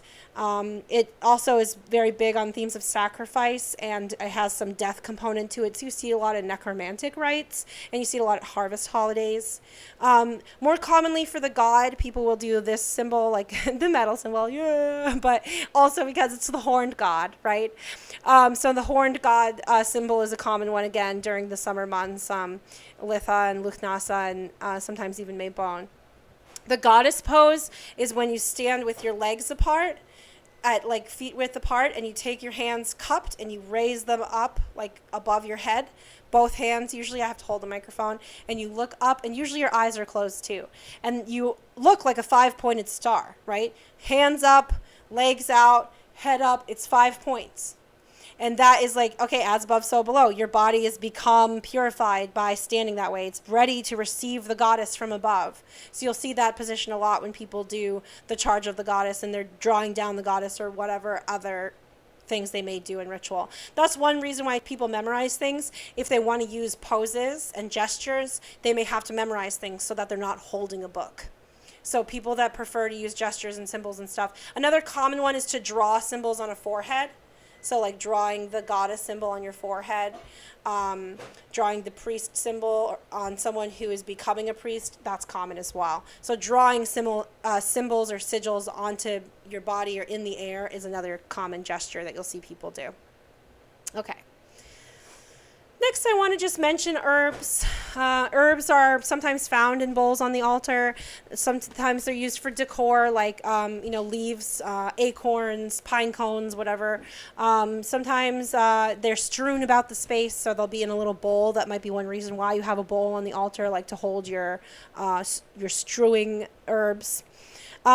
it also is very big on themes of sacrifice, and it has some death component to it. So you see a lot of necromantic rites, and you see a lot at harvest holidays. More commonly for the god, people will do this symbol, like the metal symbol, yeah, but also because it's the horned god, right? So the horned god symbol is a common one, again, during the summer months, Litha and Lugnasa, and sometimes even Maybone. The goddess pose is when you stand with your legs apart, at like feet width apart, and you take your hands cupped and you raise them up like above your head. Both hands, usually I have to hold the microphone, and you look up, and usually your eyes are closed too. And you look like a 5-pointed star, right? Hands up, legs out, head up, it's 5 points. And that is like, okay, as above, so below. Your body has become purified by standing that way. It's ready to receive the goddess from above. So you'll see that position a lot when people do the charge of the goddess and they're drawing down the goddess or whatever other things they may do in ritual. That's one reason why people memorize things. If they want to use poses and gestures, they may have to memorize things so that they're not holding a book. So people that prefer to use gestures and symbols and stuff. Another common one is to draw symbols on a forehead. So like drawing the goddess symbol on your forehead, drawing the priest symbol on someone who is becoming a priest, that's common as well. So drawing symbols or sigils onto your body or in the air is another common gesture that you'll see people do. Okay. Next, I want to just mention herbs. Herbs are sometimes found in bowls on the altar. Sometimes they're used for decor, like leaves, acorns, pine cones, whatever. Sometimes they're strewn about the space, so they'll be in a little bowl. That might be one reason why you have a bowl on the altar, like to hold your strewing herbs.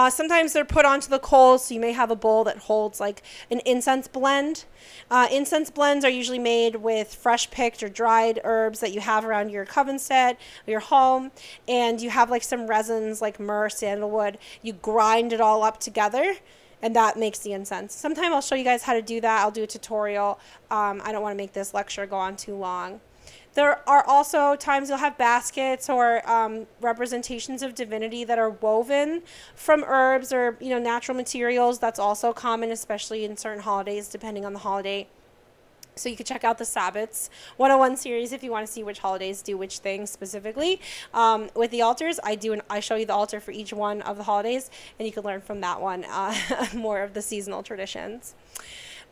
Sometimes they're put onto the coals, so you may have a bowl that holds like an incense blend. Incense blends are usually made with fresh picked or dried herbs that you have around your coven set or your home, and you have like some resins like myrrh, sandalwood. You grind it all up together, and that makes the incense. Sometime I'll show you guys how to do that. I'll do a tutorial. I don't want to make this lecture go on too long. There are also times you'll have baskets or representations of divinity that are woven from herbs or natural materials. That's also common, especially in certain holidays, depending on the holiday. So you can check out the Sabbats 101 series if you want to see which holidays do which things specifically. With the altars, I show you the altar for each one of the holidays, and you can learn from that one more of the seasonal traditions.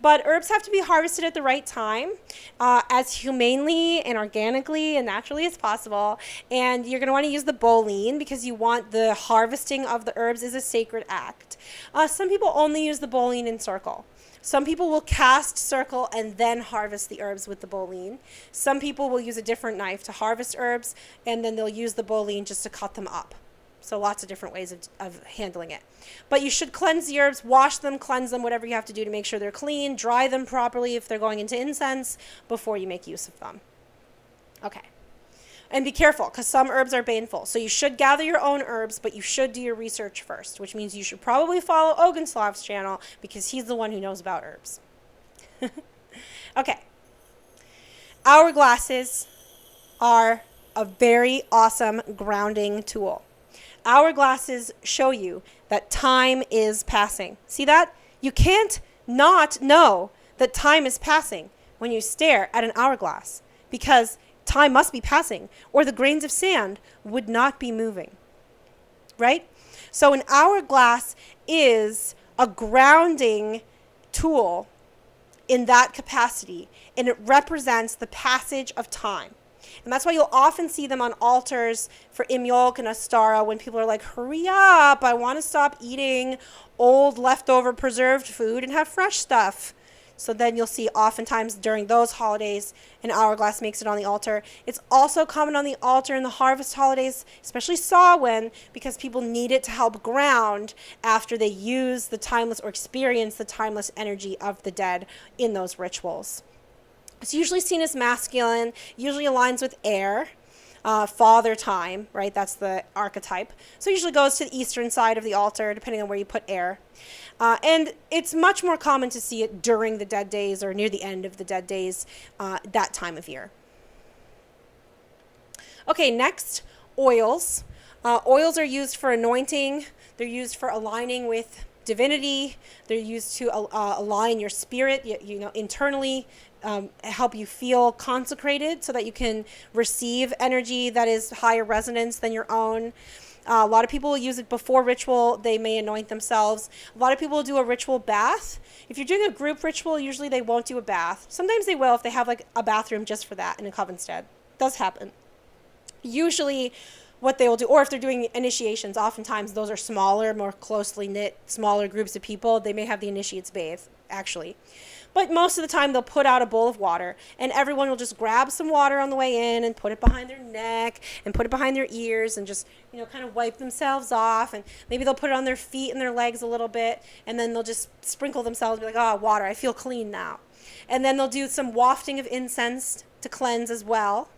But herbs have to be harvested at the right time, as humanely and organically and naturally as possible. And you're going to want to use the bowline because you want the harvesting of the herbs is a sacred act. Some people only use the bowline in circle. Some people will cast circle and then harvest the herbs with the bowline. Some people will use a different knife to harvest herbs, and then they'll use the bowline just to cut them up. So lots of different ways of handling it. But you should cleanse the herbs, wash them, cleanse them, whatever you have to do to make sure they're clean. Dry them properly if they're going into incense before you make use of them. Okay. And be careful, because some herbs are baneful. So you should gather your own herbs, but you should do your research first, which means you should probably follow Ogenslav's channel because he's the one who knows about herbs. Okay. Hourglasses are a very awesome grounding tool. Hourglasses show you that time is passing. See that? You can't not know that time is passing when you stare at an hourglass, because time must be passing or the grains of sand would not be moving. Right? So an hourglass is a grounding tool in that capacity, and it represents the passage of time. And that's why you'll often see them on altars for Imyolk and Astara when people are like, hurry up, I want to stop eating old leftover preserved food and have fresh stuff. So then you'll see oftentimes during those holidays, an hourglass makes it on the altar. It's also common on the altar in the harvest holidays, especially Samhain, because people need it to help ground after they use the timeless or experience the timeless energy of the dead in those rituals. It's usually seen as masculine, usually aligns with air, father time, right? That's the archetype. So it usually goes to the eastern side of the altar, depending on where you put air. And it's much more common to see it during the dead days or near the end of the dead days, that time of year. Okay, next, oils. Oils are used for anointing. They're used for aligning with divinity. They're used to align your spirit, internally, help you feel consecrated so that you can receive energy that is higher resonance than your own. A lot of people will use it before ritual. They may anoint themselves. A lot of people will do a ritual bath. If you're doing a group ritual, usually they won't do a bath. Sometimes they will if they have like a bathroom just for that in a coven stead. It does happen. Usually what they will do, or if they're doing initiations, oftentimes those are smaller, more closely knit, smaller groups of people. They may have the initiates bathe, actually. But most of the time they'll put out a bowl of water, and everyone will just grab some water on the way in and put it behind their neck and put it behind their ears and just, kind of wipe themselves off. And maybe they'll put it on their feet and their legs a little bit, and then they'll just sprinkle themselves and be like, water, I feel clean now. And then they'll do some wafting of incense to cleanse as well.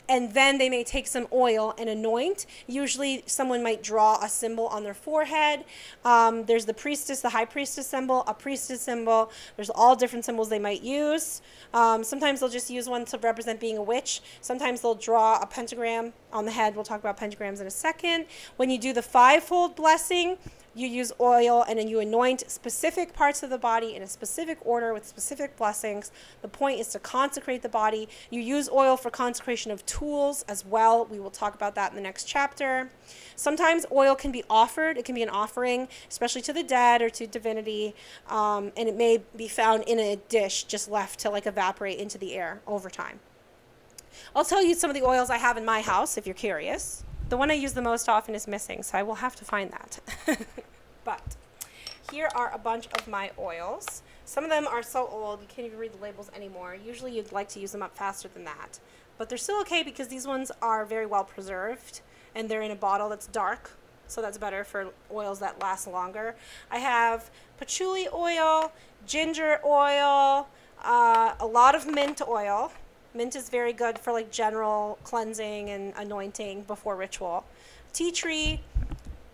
and then they may take some oil and anoint. Usually someone might draw a symbol on their forehead. There's the priestess, the high priestess symbol, a priestess symbol. There's all different symbols they might use. Sometimes they'll just use one to represent being a witch. Sometimes they'll draw a pentagram on the head. We'll talk about pentagrams in a second. When you do the fivefold blessing, you use oil and then you anoint specific parts of the body in a specific order with specific blessings. The point is to consecrate the body. You use oil for consecration of tools as well. We will talk about that in the next chapter. Sometimes oil can be offered. It can be an offering, especially to the dead or to divinity. And it may be found in a dish just left to like evaporate into the air over time. I'll tell you some of the oils I have in my house if you're curious. The one I use the most often is missing, so I will have to find that. But here are a bunch of my oils. Some of them are so old you can't even read the labels anymore. Usually you'd like to use them up faster than that. But they're still okay because these ones are very well preserved and they're in a bottle that's dark, so that's better for oils that last longer. I have patchouli oil, ginger oil, a lot of mint oil. Mint is very good for like general cleansing and anointing before ritual. Tea tree,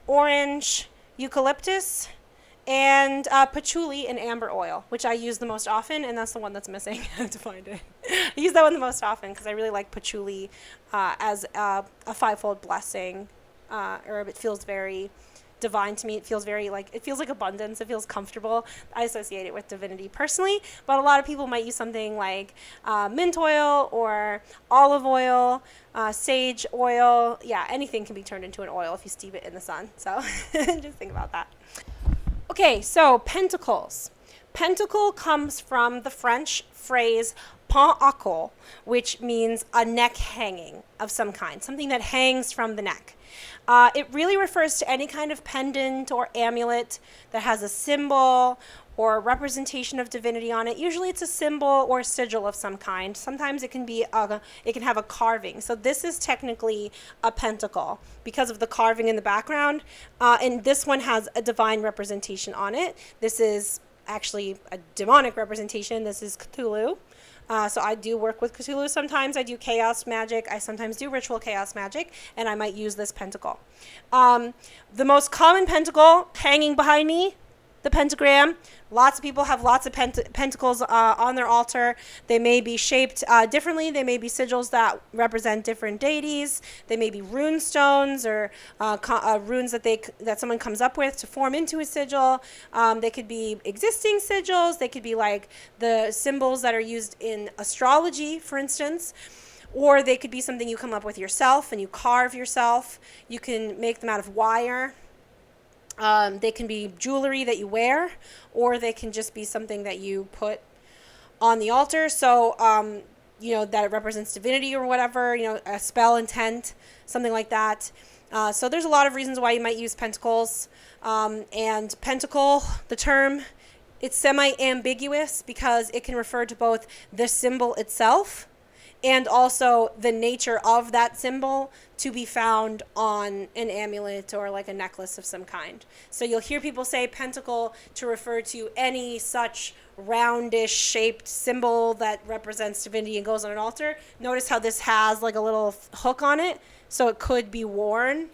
orange, eucalyptus, and patchouli and amber oil, which I use the most often, and that's the one that's missing. I have to find it. I use that one the most often because I really like patchouli as a fivefold blessing herb. It feels very divine to me. It feels very it feels like abundance. It feels comfortable. I associate it with divinity personally, but a lot of people might use something like mint oil or olive oil, sage oil. Yeah, anything can be turned into an oil if you steep it in the sun. So just think about that. Okay, so pentacles. Pentacle comes from the French phrase penacole, which means a neck hanging of some kind, something that hangs from the neck. It really refers to any kind of pendant or amulet that has a symbol or representation of divinity on it. Usually it's a symbol or sigil of some kind. Sometimes it can have a carving. So this is technically a pentacle because of the carving in the background. And this one has a divine representation on it. This is actually a demonic representation. This is Cthulhu. So I do work with Cthulhu sometimes. I do chaos magic. I sometimes do ritual chaos magic, and I might use this pentacle. The most common pentacle hanging behind me, the pentagram. Lots of people have lots of pentacles on their altar. They may be shaped differently. They may be sigils that represent different deities. They may be rune stones or runes that someone comes up with to form into a sigil. They could be existing sigils. They could be like the symbols that are used in astrology, for instance. Or they could be something you come up with yourself and you carve yourself. You can make them out of wire. They can be jewelry that you wear, or they can just be something that you put on the altar. So, that it represents divinity or whatever, a spell intent, something like that. So there's a lot of reasons why you might use pentacles. And pentacle, the term, it's semi-ambiguous because it can refer to both the symbol itself and also the nature of that symbol to be found on an amulet or like a necklace of some kind. So you'll hear people say pentacle to refer to any such roundish shaped symbol that represents divinity and goes on an altar. Notice how this has like a little hook on it, so it could be worn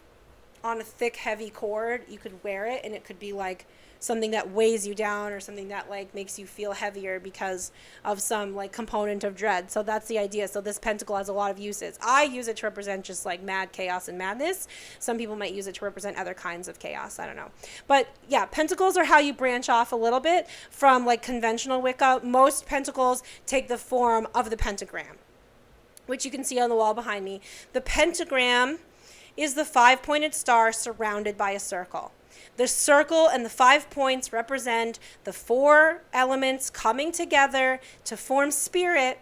on a thick, heavy cord. You could wear it and it could be like something that weighs you down or something that like makes you feel heavier because of some like component of dread. So that's the idea. So this pentacle has a lot of uses. I use it to represent just like mad chaos and madness. Some people might use it to represent other kinds of chaos. I don't know. But yeah, pentacles are how you branch off a little bit from like conventional Wicca. Most pentacles take the form of the pentagram, which you can see on the wall behind me. The pentagram is the 5-pointed star surrounded by a circle. The circle and the 5 points represent the 4 elements coming together to form spirit,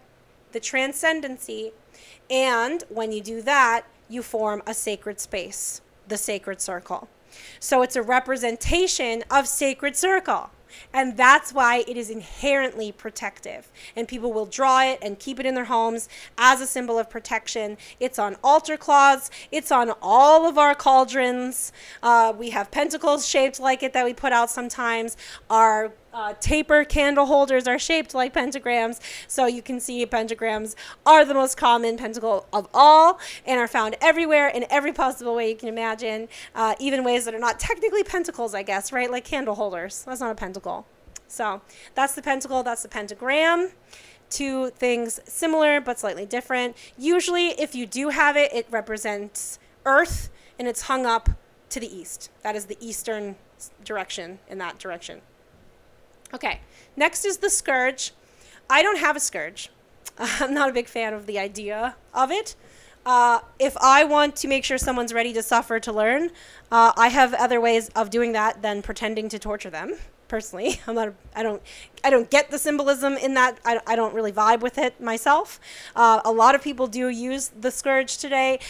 the transcendency, and when you do that, you form a sacred space, the sacred circle. So it's a representation of sacred circle. And that's why it is inherently protective. And people will draw it and keep it in their homes as a symbol of protection. It's on altar cloths. It's on all of our cauldrons. We have pentacles shaped like it that we put out sometimes. Our taper candle holders are shaped like pentagrams. So you can see pentagrams are the most common pentacle of all and are found everywhere in every possible way you can imagine, even ways that are not technically pentacles, I guess, right? Like candle holders. That's not a pentacle. So that's the pentacle, that's the pentagram. Two things similar but slightly different. Usually, if you do have it, it represents Earth and it's hung up to the east. That is the eastern direction, in that direction. Okay, next is the scourge. I don't have a scourge. I'm not a big fan of the idea of it. If I want to make sure someone's ready to suffer to learn, I have other ways of doing that than pretending to torture them. Personally, I don't get the symbolism in that. I don't really vibe with it myself. A lot of people do use the scourge today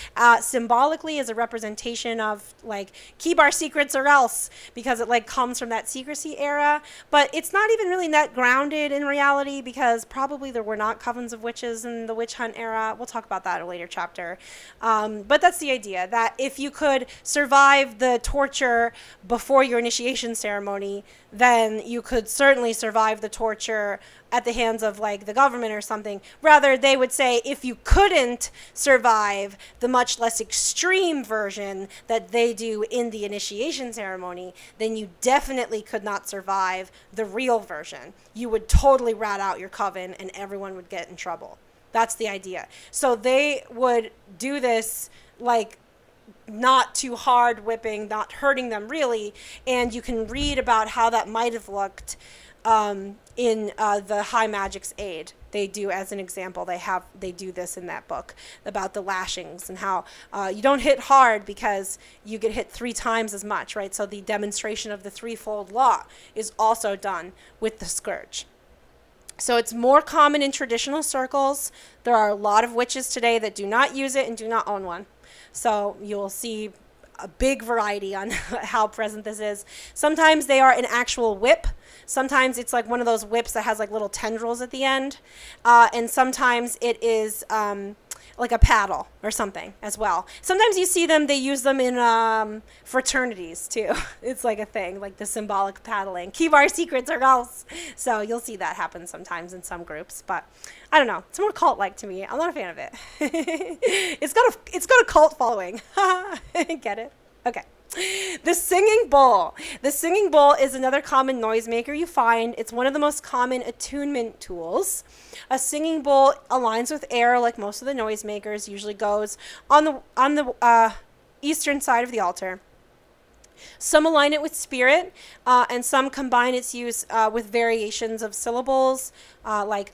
symbolically as a representation of like keep our secrets or else, because it like comes from that secrecy era. But it's not even really that grounded in reality, because probably there were not covens of witches in the witch hunt era. We'll talk about that in a later chapter. But that's the idea, that if you could survive the torture before your initiation ceremony, then you could certainly survive the torture at the hands of like the government or something. Rather, they would say if you couldn't survive the much less extreme version that they do in the initiation ceremony, then you definitely could not survive the real version. You would totally rat out your coven and everyone would get in trouble. That's the idea. So they would do this like not too hard whipping, not hurting them really, and you can read about how that might have looked in the High Magic's Aid. They do, as an example, they do this in that book about the lashings and how you don't hit hard because you get hit 3 times as much, right? So the demonstration of the threefold law is also done with the scourge. So it's more common in traditional circles. There are a lot of witches today that do not use it and do not own one. So you'll see a big variety on how present this is. Sometimes they are an actual whip. Sometimes it's like one of those whips that has like little tendrils at the end. And sometimes it is like a paddle or something as well. Sometimes you see them, they use them in fraternities too. It's like a thing, like the symbolic paddling. Keep our secrets or else. So you'll see that happen sometimes in some groups, but I don't know. It's more cult-like to me. I'm not a fan of it. It's got a cult following. Get it? Okay. The singing bowl. The singing bowl is another common noisemaker you find. It's one of the most common attunement tools. A singing bowl aligns with air, like most of the noisemakers. Usually goes on the eastern side of the altar. Some align it with spirit, and some combine its use with variations of syllables, like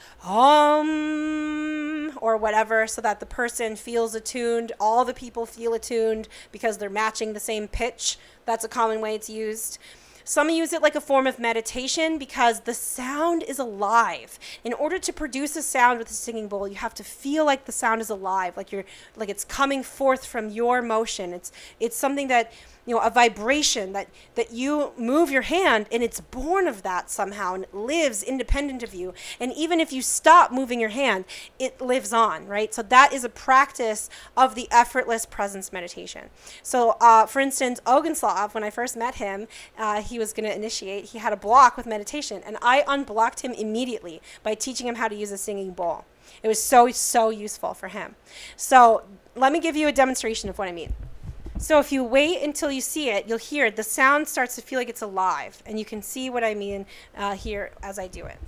or whatever, so that the person feels attuned. All the people feel attuned because they're matching the same pitch. That's a common way it's used. Some use it like a form of meditation because the sound is alive. In order to produce a sound with a singing bowl, you have to feel like the sound is alive, like it's coming forth from your motion. It's something that, a vibration that you move your hand and it's born of that somehow and it lives independent of you. And even if you stop moving your hand, it lives on, right? So that is a practice of the effortless presence meditation. So for instance, Ogunslav, when I first met him, he was going to initiate, he had a block with meditation, and I unblocked him immediately by teaching him how to use a singing bowl. It was so useful for him. So let me give you a demonstration of what I mean. So if you wait until you see it, you'll hear the sound starts to feel like it's alive, and you can see what I mean here as I do it.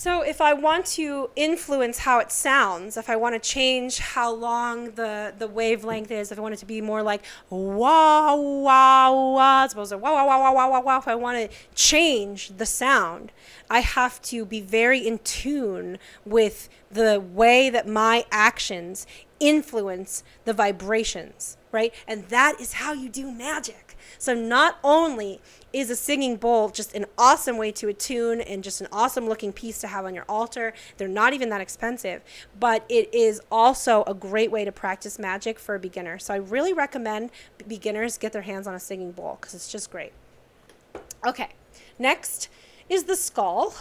So if I want to influence how it sounds, if I want to change how long the wavelength is, if I want it to be more like wah, wah, wah, as opposed to wah, wah, wah, wah, wah, wah, wah, if I want to change the sound, I have to be very in tune with the way that my actions influence the vibrations, right? And that is how you do magic. So not only is a singing bowl just an awesome way to attune and just an awesome looking piece to have on your altar, they're not even that expensive, but it is also a great way to practice magic for a beginner. So I really recommend beginners get their hands on a singing bowl because it's just great. Okay, next is the skull.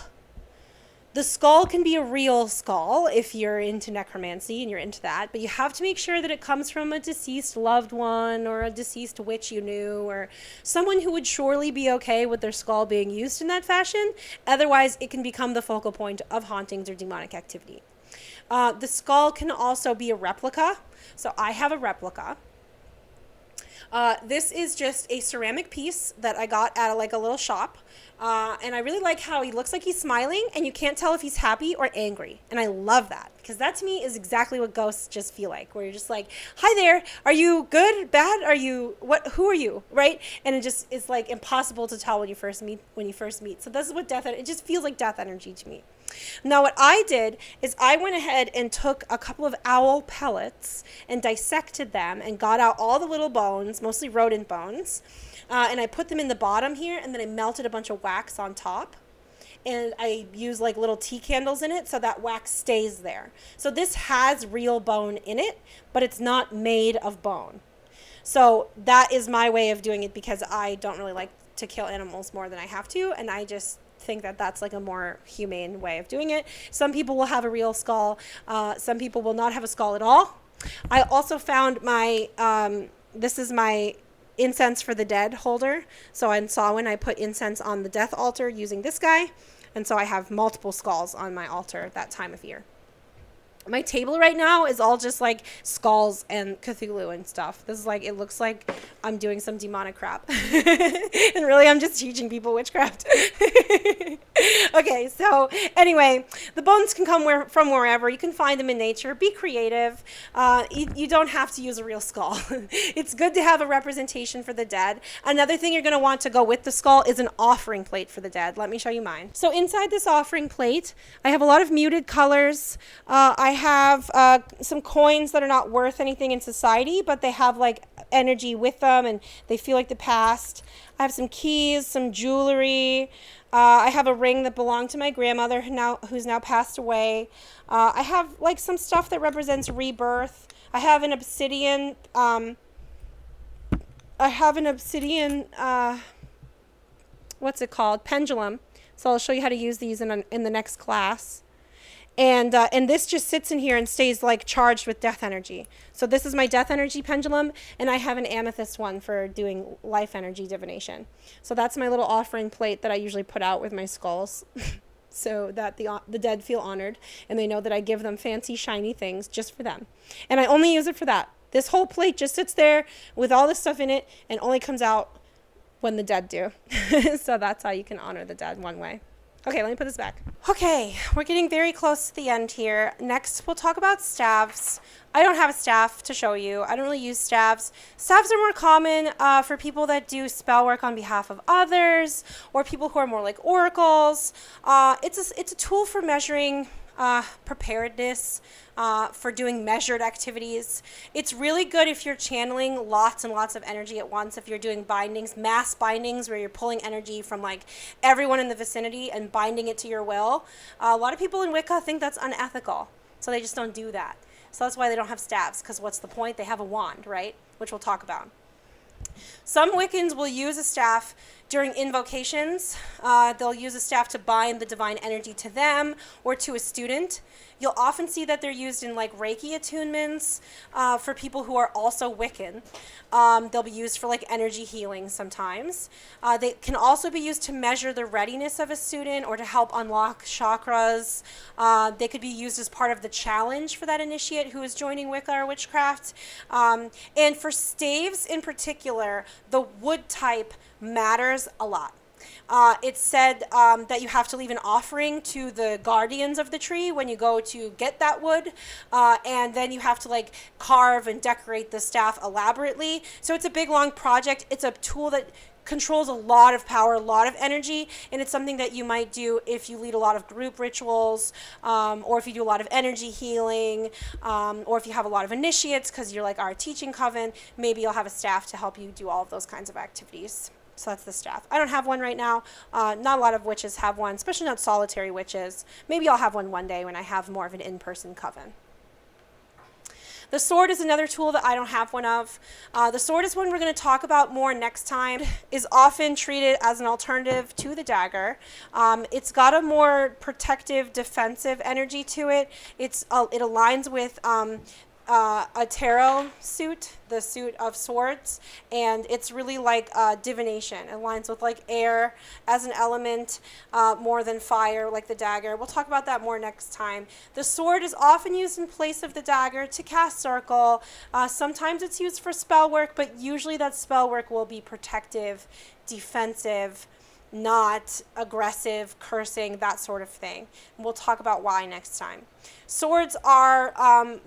The skull can be a real skull if you're into necromancy and you're into that, but you have to make sure that it comes from a deceased loved one or a deceased witch you knew or someone who would surely be okay with their skull being used in that fashion. Otherwise, it can become the focal point of hauntings or demonic activity. The skull can also be a replica. So I have a replica. This is just a ceramic piece that I got at a little shop. And I really like how he looks like he's smiling and you can't tell if he's happy or angry. And I love that because that to me is exactly what ghosts just feel like, where you're just like, hi there, are you good, bad, who are you, right? And it's like impossible to tell when you first meet. So this is what it just feels like death energy to me. Now what I did is I went ahead and took a couple of owl pellets and dissected them and got out all the little bones, mostly rodent bones, and I put them in the bottom here, and then I melted a bunch of wax on top. And I use like little tea candles in it so that wax stays there. So this has real bone in it, but it's not made of bone. So that is my way of doing it because I don't really like to kill animals more than I have to, and I just think that that's like a more humane way of doing it. Some people will have a real skull. Some people will not have a skull at all. I also found this is my incense for the dead holder. So in Samhain, I put incense on the death altar using this guy. And so I have multiple skulls on my altar that time of year. My table right now is all just like skulls and Cthulhu and stuff. This is like, it looks like I'm doing some demonic crap. And really, I'm just teaching people witchcraft. Okay, so anyway, the bones can come from wherever. You can find them in nature. Be creative. You don't have to use a real skull. It's good to have a representation for the dead. Another thing you're going to want to go with the skull is an offering plate for the dead. Let me show you mine. So inside this offering plate, I have a lot of muted colors. I have some coins that are not worth anything in society, but they have like energy with them and they feel like the past. I have some keys, some jewelry. I have a ring that belonged to my grandmother who's now passed away. I have like some stuff that represents rebirth. I have an obsidian. What's it called? Pendulum. So I'll show you how to use these in the next class. And this just sits in here and stays like charged with death energy. So this is my death energy pendulum, and I have an amethyst one for doing life energy divination. So that's my little offering plate that I usually put out with my skulls so that the dead feel honored, and they know that I give them fancy, shiny things just for them. And I only use it for that. This whole plate just sits there with all this stuff in it and only comes out when the dead do. So that's how you can honor the dead one way. Okay, let me put this back. Okay, we're getting very close to the end here. Next, we'll talk about staves. I don't have a staff to show you. I don't really use staves. Staves are more common for people that do spell work on behalf of others or people who are more like oracles. It's a tool for measuring preparedness, for doing measured activities. It's really good if you're channeling lots and lots of energy at once, if you're doing bindings, mass bindings, where you're pulling energy from like everyone in the vicinity and binding it to your will. A lot of people in Wicca think that's unethical, so they just don't do that. So that's why they don't have staves, because what's the point? They have a wand, right? Which we'll talk about. Some Wiccans will use a staff during invocations. They'll use a staff to bind the divine energy to them or to a student. You'll often see that they're used in like Reiki attunements for people who are also Wiccan. They'll be used for like energy healing sometimes. They can also be used to measure the readiness of a student or to help unlock chakras. They could be used as part of the challenge for that initiate who is joining Wicca or witchcraft. And for staves in particular, the wood type matters a lot. It's said that you have to leave an offering to the guardians of the tree when you go to get that wood, and then you have to like carve and decorate the staff elaborately. So it's a big, long project. It's a tool that controls a lot of power, a lot of energy, and it's something that you might do if you lead a lot of group rituals, or if you do a lot of energy healing, or if you have a lot of initiates because you're like our teaching coven. Maybe you'll have a staff to help you do all of those kinds of activities. So that's the staff. I don't have one right now. Not a lot of witches have one, especially not solitary witches. Maybe I'll have one day when I have more of an in-person coven. The sword is another tool that I don't have one of. The sword is one we're going to talk about more next time. Is often treated as an alternative to the dagger. It's got a more protective, defensive energy to it. It aligns with a tarot suit, the suit of swords, and it's really like divination. It aligns with like air as an element more than fire, like the dagger. We'll talk about that more next time. The sword is often used in place of the dagger to cast circle. Sometimes it's used for spell work, but usually that spell work will be protective, defensive, not aggressive, cursing, that sort of thing. And we'll talk about why next time. Swords are,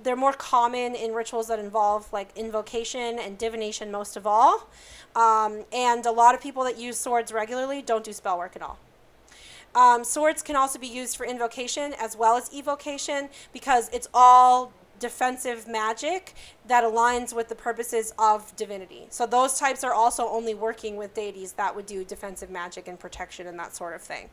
they're more common in rituals that involve like invocation and divination most of all. And a lot of people that use swords regularly don't do spell work at all. Swords can also be used for invocation as well as evocation because it's all defensive magic that aligns with the purposes of divinity. So those types are also only working with deities that would do defensive magic and protection and that sort of thing.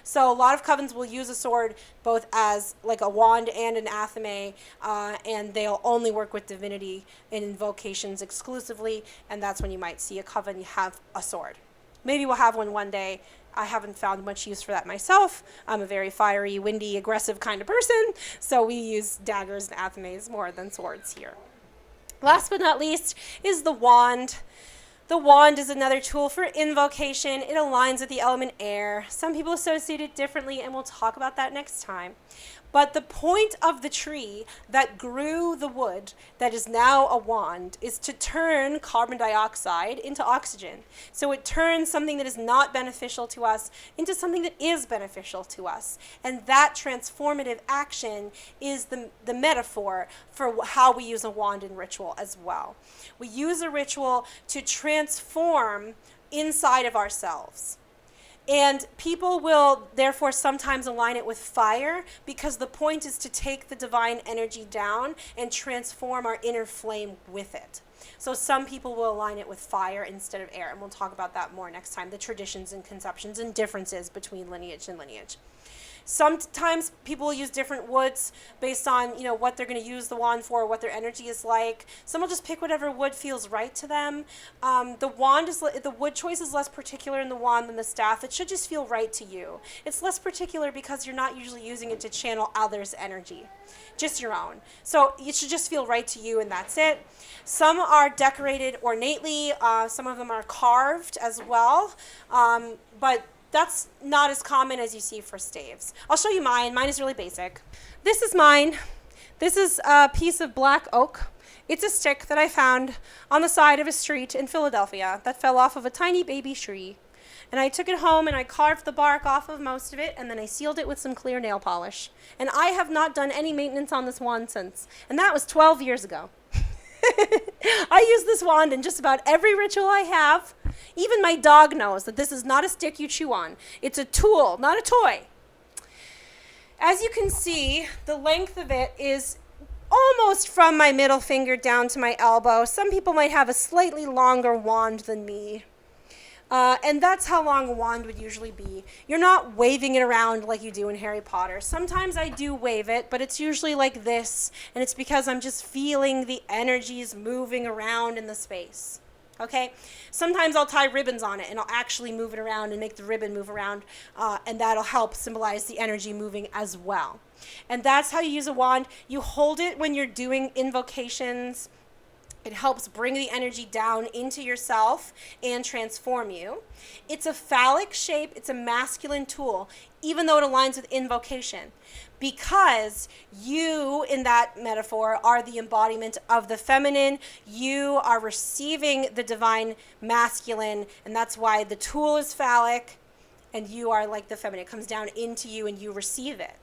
So a lot of covens will use a sword both as like a wand and an athame, and they'll only work with divinity in invocations exclusively, and that's when you might see a coven have a sword. Maybe we'll have one day. I haven't found much use for that myself. I'm a very fiery, windy, aggressive kind of person, so we use daggers and athames more than swords here. Last but not least is the wand. The wand is another tool for invocation. It aligns with the element air. Some people associate it differently, and we'll talk about that next time. But the point of the tree that grew the wood that is now a wand is to turn carbon dioxide into oxygen. So it turns something that is not beneficial to us into something that is beneficial to us. And that transformative action is the metaphor for how we use a wand in ritual as well. We use a ritual to transform inside of ourselves. And people will therefore sometimes align it with fire because the point is to take the divine energy down and transform our inner flame with it. So some people will align it with fire instead of air, and we'll talk about that more next time, the traditions and conceptions and differences between lineage and lineage. Sometimes people will use different woods based on, you know, what they're going to use the wand for, what their energy is like. Some will just pick whatever wood feels right to them. The wood choice is less particular in the wand than the staff. It should just feel right to you. It's less particular because you're not usually using it to channel others' energy, just your own. So it should just feel right to you, and that's it. Some are decorated ornately. Some of them are carved as well, but that's not as common as you see for staves. I'll show you mine. Mine is really basic. This is mine. This is a piece of black oak. It's a stick that I found on the side of a street in Philadelphia that fell off of a tiny baby tree. And I took it home and I carved the bark off of most of it, and then I sealed it with some clear nail polish. And I have not done any maintenance on this wand since. And that was 12 years ago. I use this wand in just about every ritual I have. Even my dog knows that this is not a stick you chew on. It's a tool, not a toy. As you can see, the length of it is almost from my middle finger down to my elbow. Some people might have a slightly longer wand than me. And that's how long a wand would usually be. You're not waving it around like you do in Harry Potter. Sometimes I do wave it, but it's usually like this, and it's because I'm just feeling the energies moving around in the space. Okay? Sometimes I'll tie ribbons on it, and I'll actually move it around and make the ribbon move around, and that'll help symbolize the energy moving as well. And that's how you use a wand. You hold it when you're doing invocations. It helps bring the energy down into yourself and transform you. It's a phallic shape. It's a masculine tool, even though it aligns with invocation. Because you, in that metaphor, are the embodiment of the feminine. You are receiving the divine masculine, and that's why the tool is phallic. and you are like the feminine. It comes down into you and you receive it.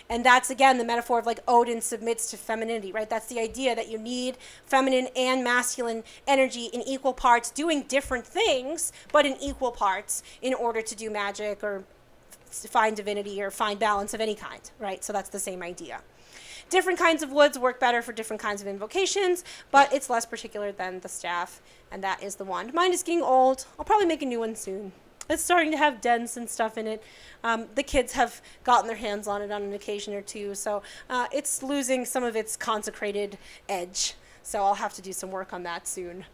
And that's, again, the metaphor of like Odin submits to femininity, right? That's the idea that you need feminine and masculine energy in equal parts, doing different things, but in equal parts in order to do magic or find divinity or find balance of any kind, right? So that's the same idea. Different kinds of woods work better for different kinds of invocations, but it's less particular than the staff, and that is the wand. Mine is getting old. I'll probably make a new one soon. It's starting to have dents and stuff in it. The kids have gotten their hands on it on an occasion or two, so it's losing some of its consecrated edge. So I'll have to do some work on that soon.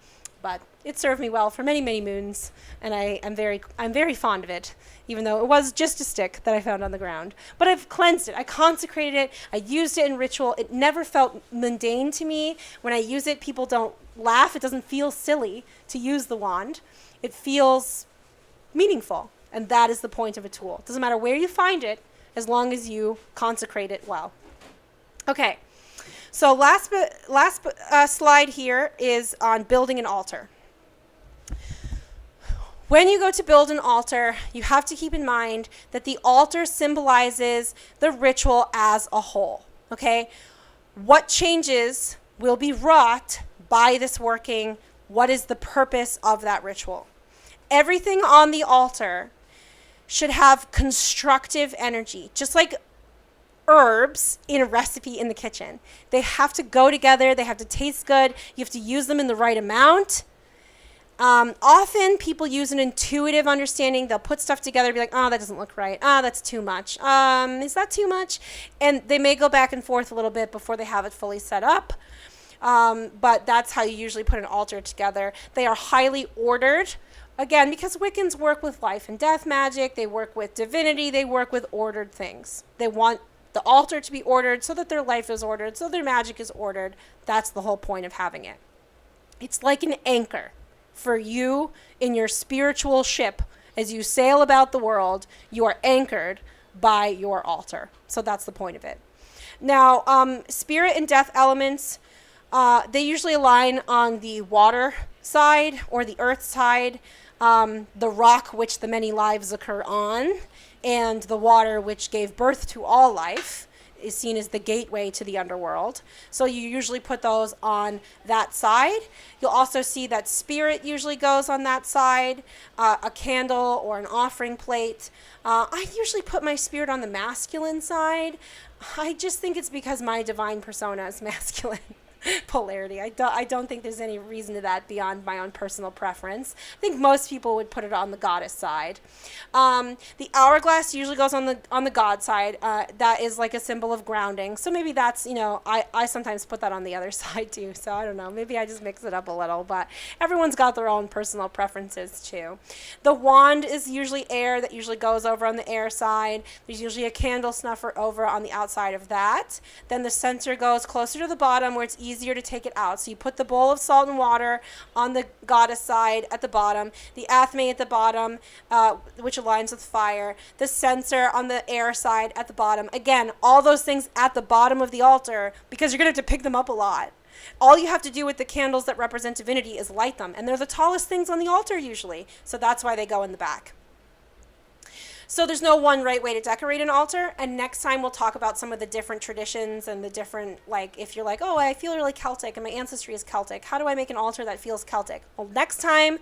But it served me well for many, many moons, and I'm very fond of it, even though it was just a stick that I found on the ground. But I've cleansed it. I consecrated it. I used it in ritual. It never felt mundane to me. When I use it, people don't laugh. It doesn't feel silly to use the wand. It feels meaningful, and that is the point of a tool. It doesn't matter where you find it, as long as you consecrate it well. Okay, so last slide here is on building an altar. When you go to build an altar, you have to keep in mind that the altar symbolizes the ritual as a whole, okay? What changes will be wrought by this working? What is the purpose of that ritual? Everything on the altar should have constructive energy, just like herbs in a recipe in the kitchen. They have to go together. They have to taste good. You have to use them in the right amount. Often people use an intuitive understanding. They'll put stuff together and be like, oh, that doesn't look right. Oh, that's too much. Is that too much? And they may go back and forth a little bit before they have it fully set up. But that's how you usually put an altar together. They are highly ordered. Again, because Wiccans work with life and death magic, they work with divinity, they work with ordered things. They want the altar to be ordered so that their life is ordered, so their magic is ordered. That's the whole point of having it. It's like an anchor for you in your spiritual ship. As you sail about the world, you are anchored by your altar. So that's the point of it. Now, spirit and death elements, they usually align on the water side or the earth side. The rock which the many lives occur on, and the water which gave birth to all life is seen as the gateway to the underworld. So you usually put those on that side. You'll also see that spirit usually goes on that side, a candle or an offering plate. I usually put my spirit on the masculine side. I just think it's because my divine persona is masculine. Polarity. I don't think there's any reason to that beyond my own personal preference. I think most people would put it on the goddess side. The hourglass usually goes on the god side. That is like a symbol of grounding. So maybe that's, I sometimes put that on the other side too. So I don't know. Maybe I just mix it up a little, but everyone's got their own personal preferences too. The wand is usually air. That usually goes over on the air side. There's usually a candle snuffer over on the outside of that. Then the censer goes closer to the bottom where it's easier to take it out. So you put the bowl of salt and water on the goddess side at the bottom, the athame at the bottom, which aligns with fire, the censer on the air side at the bottom. Again, all those things at the bottom of the altar, because you're going to have to pick them up a lot. All you have to do with the candles that represent divinity is light them, and they're the tallest things on the altar usually, so that's why they go in the back. So there's no one right way to decorate an altar, and next time we'll talk about some of the different traditions and the different, like, if you're like, oh, I feel really Celtic and my ancestry is Celtic, how do I make an altar that feels Celtic? Well, next time,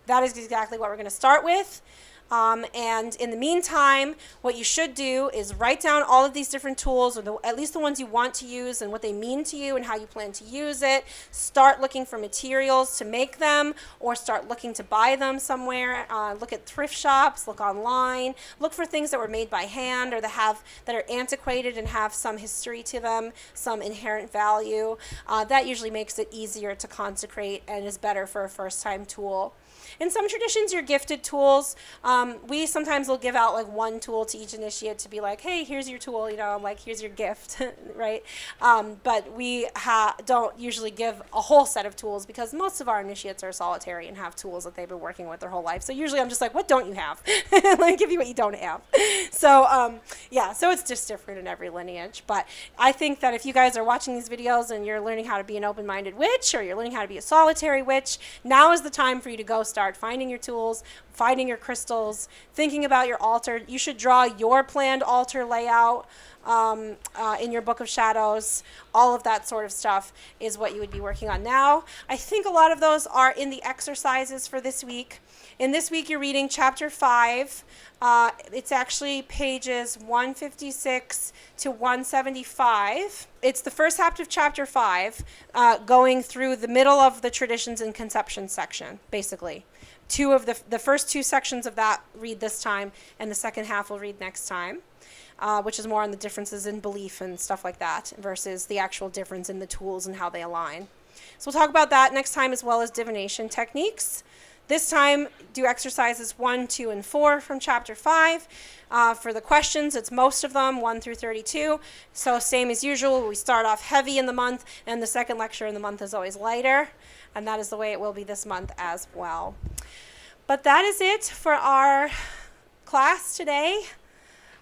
that is exactly what we're going to start with. And in the meantime, what you should do is write down all of these different tools, or at least the ones you want to use and what they mean to you and how you plan to use it. Start looking for materials to make them, or start looking to buy them somewhere. Look at thrift shops, look online, look for things that were made by hand or that are antiquated and have some history to them, some inherent value. That usually makes it easier to consecrate and is better for a first-time tool. In some traditions, you're gifted tools. We sometimes will give out like one tool to each initiate to be like, hey, here's your tool, like here's your gift, right? But we don't usually give a whole set of tools because most of our initiates are solitary and have tools that they've been working with their whole life. So usually I'm just like, what don't you have? Let me give you what you don't have. So so it's just different in every lineage. But I think that if you guys are watching these videos and you're learning how to be an open-minded witch, or you're learning how to be a solitary witch, now is the time for you to go start finding your tools, finding your crystals, thinking about your altar. You should draw your planned altar layout in your Book of Shadows. All of that sort of stuff is what you would be working on now. I think a lot of those are in the exercises for this week. In this week, you're reading chapter 5. It's actually pages 156 to 175. It's the first half of chapter 5, going through the middle of the traditions and conception section, basically. Two of the first two sections of that read this time, and the second half we'll read next time, which is more on the differences in belief and stuff like that versus the actual difference in the tools and how they align. So we'll talk about that next time, as well as divination techniques. This time, do exercises 1, 2, and 4 from chapter 5. For the questions, it's most of them, 1 through 32. So same as usual, we start off heavy in the month, and the second lecture in the month is always lighter. And that is the way it will be this month as well. But that is it for our class today.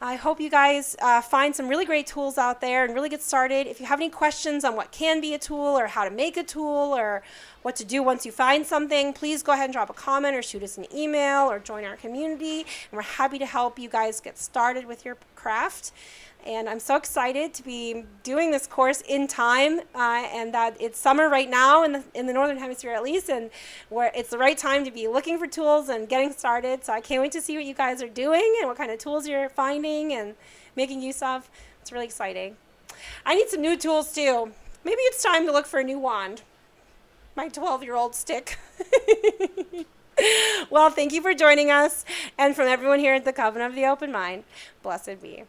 I hope you guys find some really great tools out there and really get started. If you have any questions on what can be a tool or how to make a tool or what to do once you find something, please go ahead and drop a comment or shoot us an email or join our community. And we're happy to help you guys get started with your craft. And I'm so excited to be doing this course in time, and that it's summer right now in the Northern Hemisphere at least, and where it's the right time to be looking for tools and getting started. So I can't wait to see what you guys are doing and what kind of tools you're finding and making use of. It's really exciting. I need some new tools too. Maybe it's time to look for a new wand. My 12-year-old stick. Well, thank you for joining us, and from everyone here at the Coven of the Open Mind, blessed be.